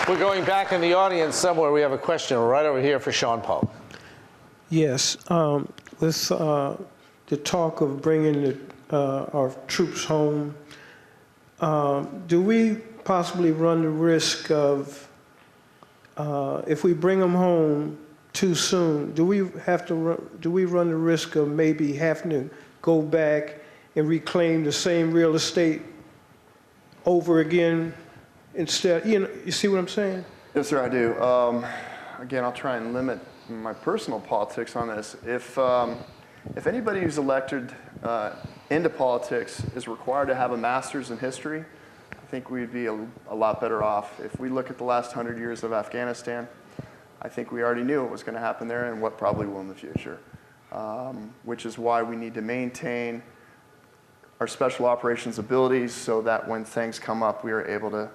A: We're going back in the audience somewhere. We have a question right over here for Sean Polk.
Q: Yes. With the talk of bringing our troops home, do we possibly run the risk of, if we bring them home too soon? Do we run the risk of maybe having to go back and reclaim the same real estate over again instead? You see what I'm saying?
B: Yes, sir, I do. Again, I'll try and limit my personal politics on this. If anybody who's elected into politics is required to have a master's in history, I think we'd be a lot better off. If we look at the last 100 years of Afghanistan, I think we already knew what was going to happen there and what probably will in the future, which is why we need to maintain our special operations abilities so that when things come up, we are able to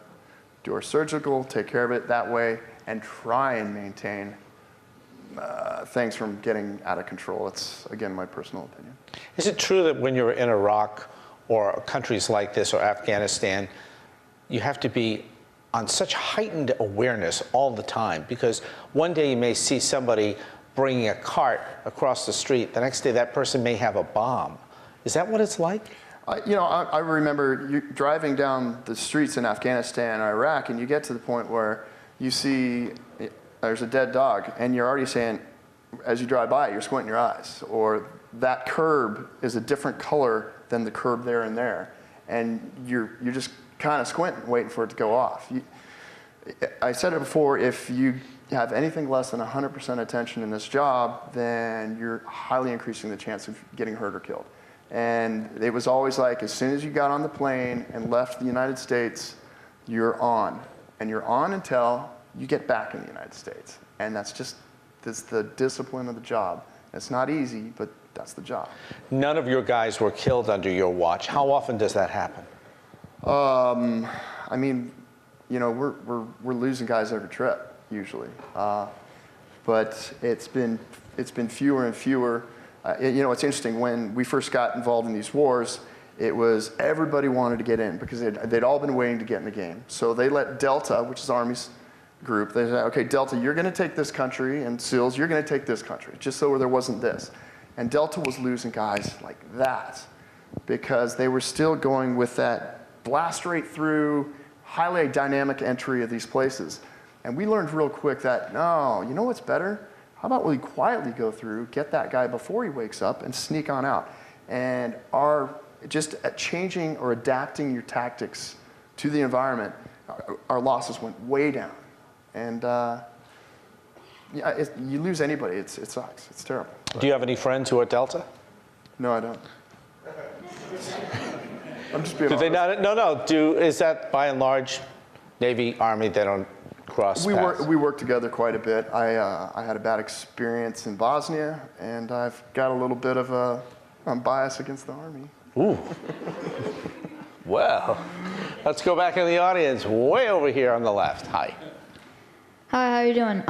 B: do our surgical, take care of it that way, and try and maintain things from getting out of control. It's, again, my personal opinion.
A: Is it true that when you're in Iraq or countries like this or Afghanistan, you have to be on such heightened awareness all the time? Because one day you may see somebody bringing a cart across the street. The next day that person may have a bomb. Is that what it's like?
B: I remember driving down the streets in Afghanistan or Iraq, and you get to the point where you see there's a dead dog, and you're already saying, as you drive by, you're squinting your eyes, or that curb is a different color than the curb there and there, and you're just kind of squinting, waiting for it to go off. I said it before, if you have anything less than 100% attention in this job, then you're highly increasing the chance of getting hurt or killed. And it was always like, as soon as you got on the plane and left the United States, you're on. And you're on until you get back in the United States. And that's the discipline of the job. It's not easy, but that's the job.
A: None of your guys were killed under your watch. How often does that happen?
B: I mean, we're losing guys every trip usually, but it's been fewer and fewer. It's interesting, when we first got involved in these wars, it was everybody wanted to get in because they'd all been waiting to get in the game. So they let Delta, which is Army's group, they said, okay, Delta, you're going to take this country, and SEALs, you're going to take this country, just so there wasn't this. And Delta was losing guys like that because they were still going with that blast right through, highly dynamic entry of these places. And we learned real quick that, no, you know what's better? How about we quietly go through, get that guy before he wakes up, and sneak on out? And just changing or adapting your tactics to the environment, our losses went way down. And you lose anybody, it sucks. It's terrible.
A: Do you have any friends who are Delta?
B: No, I don't. I'm just being
A: honest. No. Is that by and large Navy, Army, they don't cross paths?
B: We work together quite a bit. I had a bad experience in Bosnia, and I've got a little bit of a bias against the Army.
A: Ooh. Well, let's go back in the audience, way over here on the left. Hi.
R: Hi, how you doing?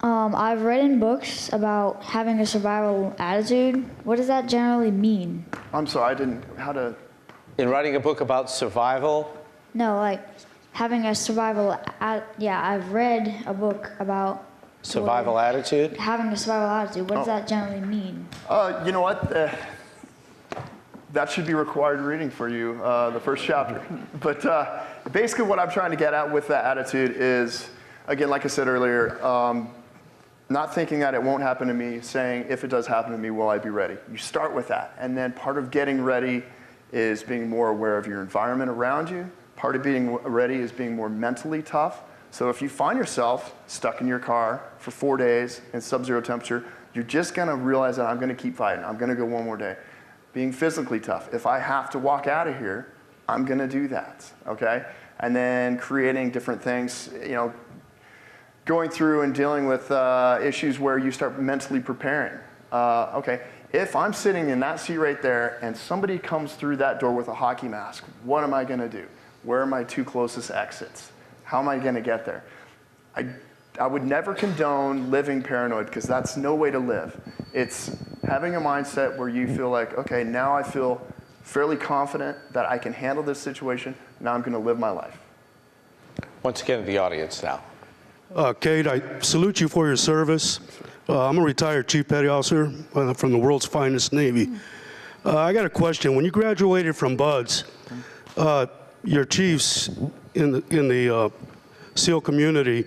R: I've read in books about having a survival attitude. What does that generally mean?
B: I'm sorry,
A: In writing a book about survival?
R: No, like having a survival, I've read a book about
A: survival attitude?
R: Having a survival attitude. What does that generally mean?
B: You know what? That should be required reading for you, the first chapter. But basically what I'm trying to get at with that attitude is, again, like I said earlier, not thinking that it won't happen to me, saying, if it does happen to me, will I be ready? You start with that. And then part of getting ready is being more aware of your environment around you. Part of being ready is being more mentally tough. So if you find yourself stuck in your car for 4 days in sub-zero temperature, you're just going to realize that I'm going to keep fighting. I'm going to go one more day. Being physically tough. If I have to walk out of here, I'm going to do that, okay? And then creating different things, going through and dealing with issues where you start mentally preparing. Okay, if I'm sitting in that seat right there and somebody comes through that door with a hockey mask, what am I going to do? Where are my 2 closest exits? How am I going to get there? I would never condone living paranoid because that's no way to live. It's having a mindset where you feel like, okay, now I feel fairly confident that I can handle this situation. Now I'm going to live my life.
A: Once again, the audience now.
S: Cade, I salute you for your service. I'm a retired Chief Petty Officer from the world's finest Navy. I got a question. When you graduated from BUDS, your chiefs in the SEAL community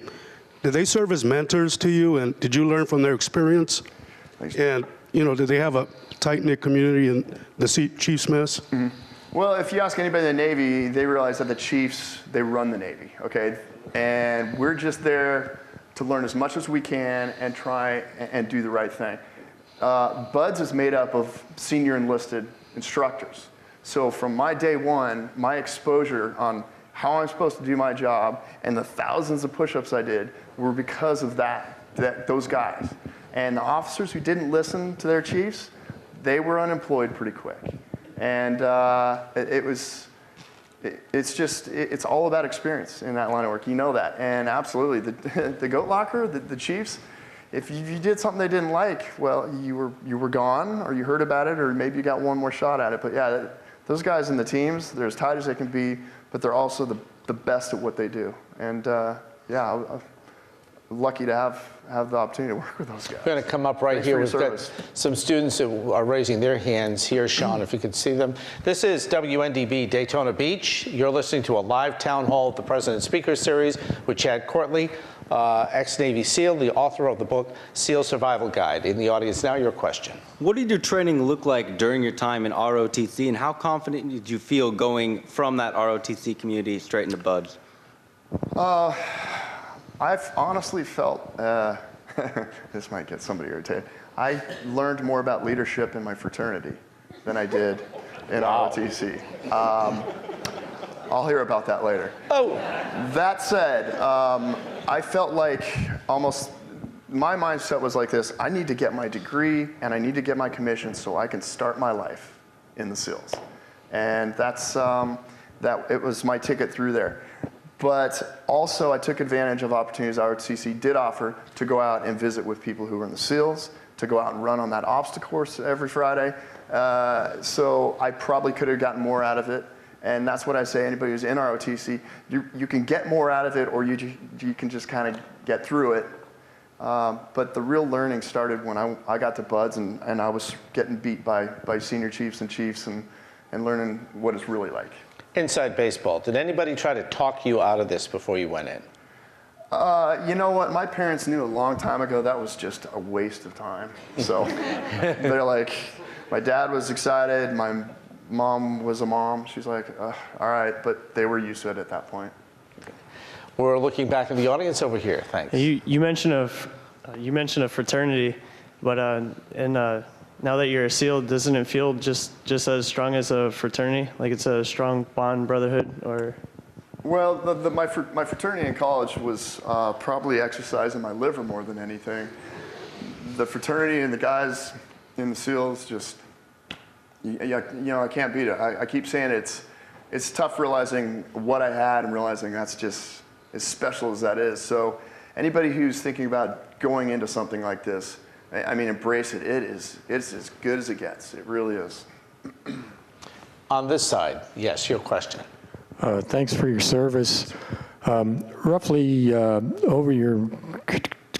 S: did they serve as mentors to you, and did you learn from their experience? And, you know, did they have a tight-knit community in the Chiefs mess?
B: Mm-hmm. Well, if you ask anybody in the Navy, they realize that the Chiefs, they run the Navy, okay? And we're just there to learn as much as we can and try and do the right thing. BUDS is made up of senior enlisted instructors. So from my day one, my exposure on how I'm supposed to do my job and the thousands of push-ups I did were because of those guys. And the officers who didn't listen to their chiefs, they were unemployed pretty quick. And it's all about experience in that line of work. You know that. And absolutely, the goat locker, the chiefs, if you did something they didn't like, well, you were gone, or you heard about it, or maybe you got one more shot at it. But yeah, those guys in the teams, they're as tight as they can be, but they're also the best at what they do. And yeah, I'm lucky to have the opportunity to work with those guys.
A: We're going to come up right
B: Thanks
A: here.
B: for your
A: We've got
B: service.
A: some students who are raising their hands here. Sean, if you could see them. This is WNDB Daytona Beach. You're listening to a live town hall at the President Speaker Series with Cade Courtley, ex-Navy SEAL, the author of the book SEAL Survival Guide. In the audience now, your question.
T: What did your training look like during your time in ROTC, and how confident did you feel going from that ROTC community straight into BUDS?
B: I've honestly felt, this might get somebody irritated, I learned more about leadership in my fraternity than I did in ROTC. I'll hear about that later.
A: Oh.
B: That said, I felt like my mindset was like this: I need to get my degree and I need to get my commission so I can start my life in the SEALs. And it was my ticket through there. But also I took advantage of opportunities ROTC did offer to go out and visit with people who were in the SEALs, to go out and run on that obstacle course every Friday. So I probably could have gotten more out of it. And that's what I say, anybody who's in ROTC, you can get more out of it, or you can just kind of get through it. But the real learning started when I got to BUDS and I was getting beat by senior chiefs and learning what it's really like.
A: Inside baseball, did anybody try to talk you out of this before you went in?
B: You know what? My parents knew a long time ago that was just a waste of time. So they're like, my dad was excited, my mom was a mom. She's like, all right, but they were used to it at that point.
A: We're looking back in the audience over here. Thanks.
U: You mentioned a fraternity, but now that you're a SEAL, doesn't it feel just as strong as a fraternity? Like it's a strong bond, brotherhood, or?
B: Well, my fraternity in college was probably exercising my liver more than anything. The fraternity and the guys in the SEALs just, you know, I can't beat it. I keep saying it's tough realizing what I had and realizing that's just as special as that is. So anybody who's thinking about going into something like this, I mean, embrace it. It's as good as it gets. It really is.
A: On this side, yes, your question.
V: Thanks for your service. Roughly over your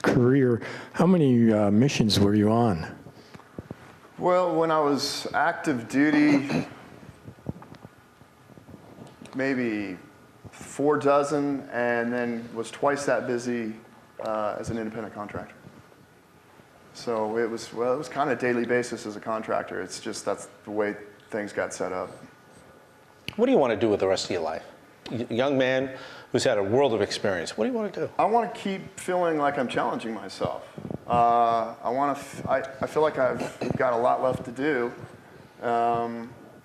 V: career, how many missions were you on?
B: Well, when I was active duty, maybe 4 dozen, and then was twice that busy as an independent contractor. So it was kind of daily basis as a contractor. It's just that's the way things got set up.
A: What do you want to do with the rest of your life? A young man who's had a world of experience. What do you want to do?
B: I want to keep feeling like I'm challenging myself. I feel like I've got a lot left to do.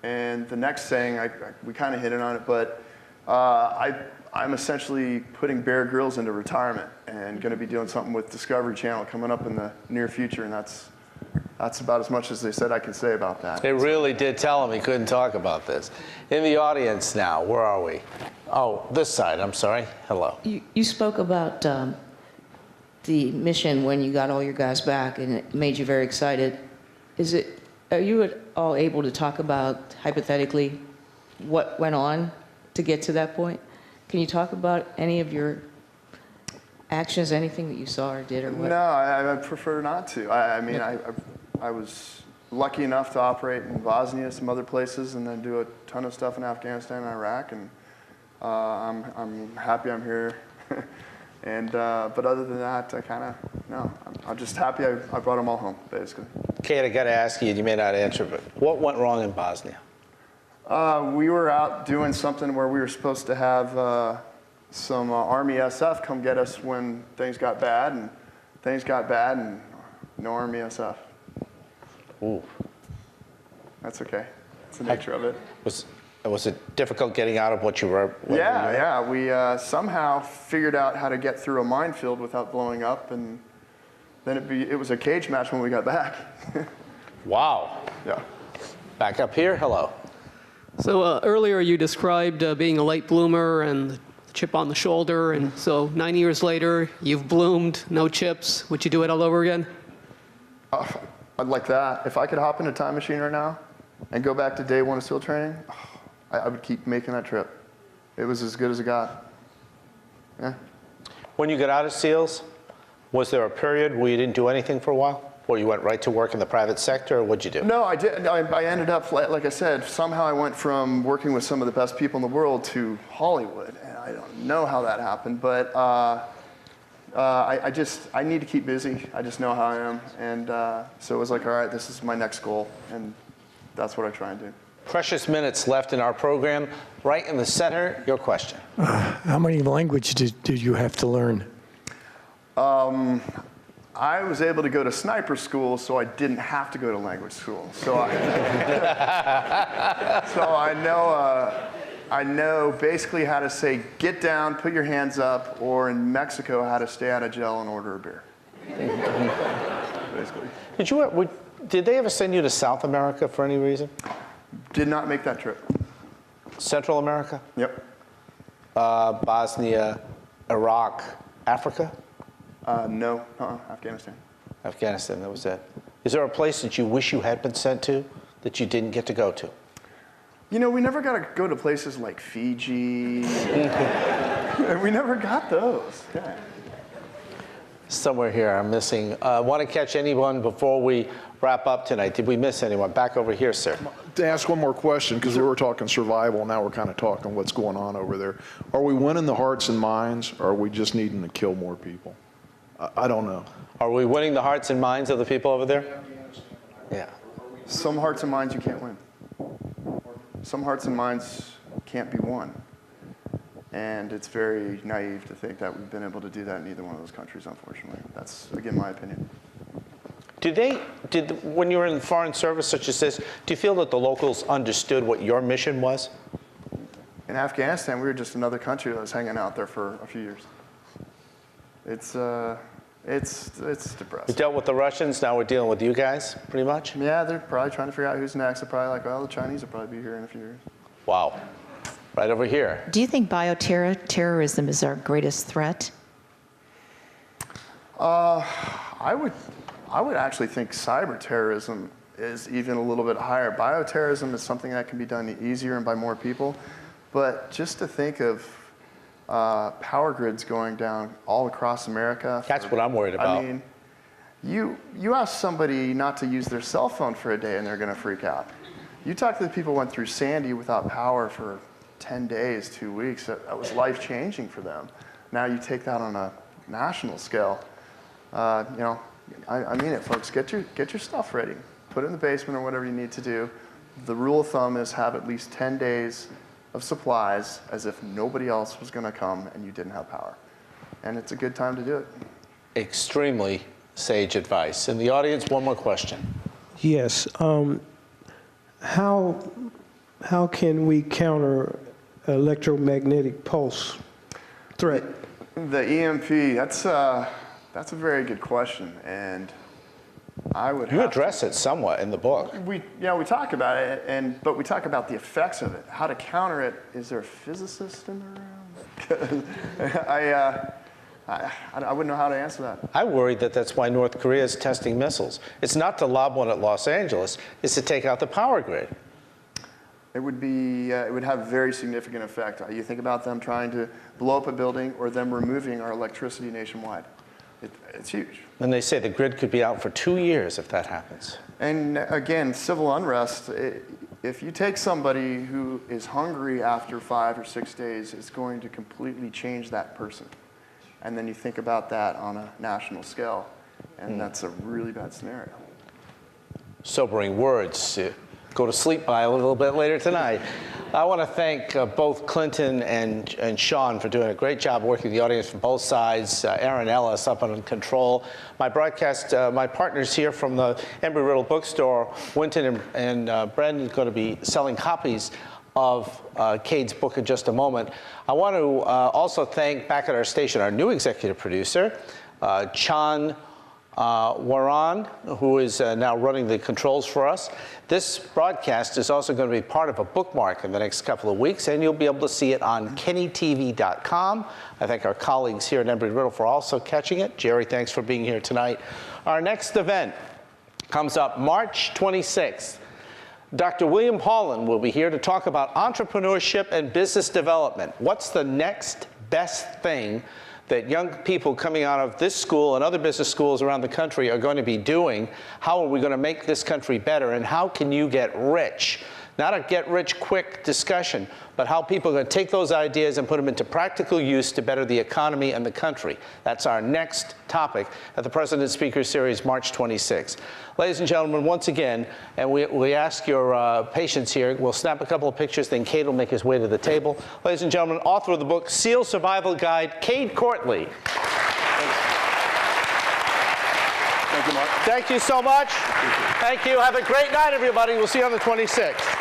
B: And the next thing, we kind of hit it on it, but I'm essentially putting Bear Grylls into retirement and going to be doing something with Discovery Channel coming up in the near future, and that's about as much as they said I could say about that.
A: They really did tell him he couldn't talk about this. In the audience now, where are we? Oh, this side, I'm sorry. Hello.
W: You spoke about the mission when you got all your guys back, and it made you very excited. Are you at all able to talk about, hypothetically, what went on to get to that point? Can you talk about any of your actions, anything that you saw or did or what?
B: No, I prefer not to. I mean, I was lucky enough to operate in Bosnia, some other places, and then do a ton of stuff in Afghanistan and Iraq, and I'm happy I'm here And, but other than that, I'm just happy I brought them all home, basically.
A: Cade, I got to ask you, and you may not answer, but what went wrong in Bosnia?
B: We were out doing something where we were supposed to have some Army SF come get us when things got bad, and no Army SF.
A: Ooh.
B: That's okay. It's the nature of it.
A: Was it difficult getting out of what you were?
B: Yeah. We somehow figured out how to get through a minefield without blowing up, and then it was a cage match when we got back.
A: Wow.
B: Yeah.
A: Back up here. Hello.
C: So earlier you described being a late bloomer and the chip on the shoulder, and so 9 years later you've bloomed, no chips. Would you do it all over again?
B: I'd like that. If I could hop in a time machine right now and go back to day one of SEAL training, I would keep making that trip. It was as good as it got. Yeah.
A: When you got out of SEALs, was there a period where you didn't do anything for a while? Or you went right to work in the private sector, or what'd you do?
B: No, I did. I ended up, like I said, somehow I went from working with some of the best people in the world to Hollywood. And I don't know how that happened, but I need to keep busy. I just know how I am. And so it was like, all right, this is my next goal. And that's what I try and do.
A: Precious minutes left in our program. Right in the center, your question.
V: How many languages did you have to learn?
B: I was able to go to sniper school, so I didn't have to go to language school. So I know basically how to say, get down, put your hands up, or in Mexico, how to stay out of jail and order a beer. Basically.
A: Did they ever send you to South America for any reason?
B: Did not make that trip.
A: Central America?
B: Yep.
A: Bosnia, Iraq, Africa?
B: No, Afghanistan.
A: Afghanistan, that was it. Is there a place that you wish you had been sent to that you didn't get to go to?
B: You know, we never got to go to places like Fiji. We never got those. Yeah.
A: Somewhere here I'm missing. Want to catch anyone before we wrap up tonight? Did we miss anyone? Back over here, sir.
H: To ask one more question, because we were talking survival, now we're kind of talking what's going on over there. Are we winning the hearts and minds, or are we just needing to kill more people? I don't know.
A: Are we winning the hearts and minds of the people over there? Yeah.
B: Some hearts and minds you can't win. Some hearts and minds can't be won. And it's very naive to think that we've been able to do that in either one of those countries, unfortunately. That's, again, my opinion.
A: When you were in the foreign service such as this, do you feel that the locals understood what your mission was?
B: In Afghanistan, we were just another country that was hanging out there for a few years. It's depressing.
A: We dealt with the Russians, now we're dealing with you guys, pretty much?
B: Yeah, they're probably trying to figure out who's next. They're probably like, well, the Chinese will probably be here in a few years.
A: Wow. Right over here.
D: Do you think bioterrorism is our greatest threat?
B: I would actually think cyber terrorism is even a little bit higher. Bioterrorism is something that can be done easier and by more people. But just to think of power grids going down all across America.
A: That's what I'm worried about.
B: I mean, you ask somebody not to use their cell phone for a day and they're going to freak out. You talk to the people who went through Sandy without power for 10 days, 2 weeks. That was life-changing for them. Now you take that on a national scale. I mean it, folks. Get your stuff ready. Put it in the basement or whatever you need to do. The rule of thumb is have at least 10 days of supplies as if nobody else was going to come and you didn't have power. And it's a good time to do it.
A: Extremely sage advice. In the audience, one more question.
Q: Yes. How can we counter electromagnetic pulse threat?
B: The EMP, that's a very good question. And I would
A: You address it somewhat in the book.
B: We talk about it, but we talk about the effects of it. How to counter it. Is there a physicist in the room? I wouldn't know how to answer that.
A: I worry that that's why North Korea is testing missiles. It's not to lob one at Los Angeles. It's to take out the power grid.
B: It would be. It would have very significant effect. You think about them trying to blow up a building or them removing our electricity nationwide. It's huge.
A: And they say the grid could be out for 2 years if that happens.
B: And again, civil unrest, if you take somebody who is hungry after 5 or 6 days, it's going to completely change that person. And then you think about that on a national scale, and that's a really bad scenario.
A: Sobering words to go to sleep by a little bit later tonight. I want to thank both Clinton and Sean for doing a great job working the audience from both sides. Aaron Ellis up on control. My broadcast, my partners here from the Embry-Riddle bookstore, Winton and Brendan, is going to be selling copies of Cade's book in just a moment. I want to also thank back at our station our new executive producer, Chan Waran, who is now running the controls for us. This broadcast is also going to be part of a bookmark in the next couple of weeks, and you'll be able to see it on kennytv.com. I thank our colleagues here at Embry-Riddle for also catching it. Jerry, thanks for being here tonight. Our next event comes up March 26th. Dr. William Holland will be here to talk about entrepreneurship and business development. What's the next best thing that young people coming out of this school and other business schools around the country are going to be doing? How are we going to make this country better, and how can you get rich? Not a get-rich-quick discussion, but how people are going to take those ideas and put them into practical use to better the economy and the country. That's our next topic at the President Speaker Series, March 26th. Ladies and gentlemen, once again, and we ask your patience here. We'll snap a couple of pictures, then Cade will make his way to the table. Ladies and gentlemen, author of the book, SEAL Survival Guide, Cade Courtley.
B: Thank you, Mark.
A: Thank you so much. Thank you. Have a great night, everybody. We'll see you on the 26th.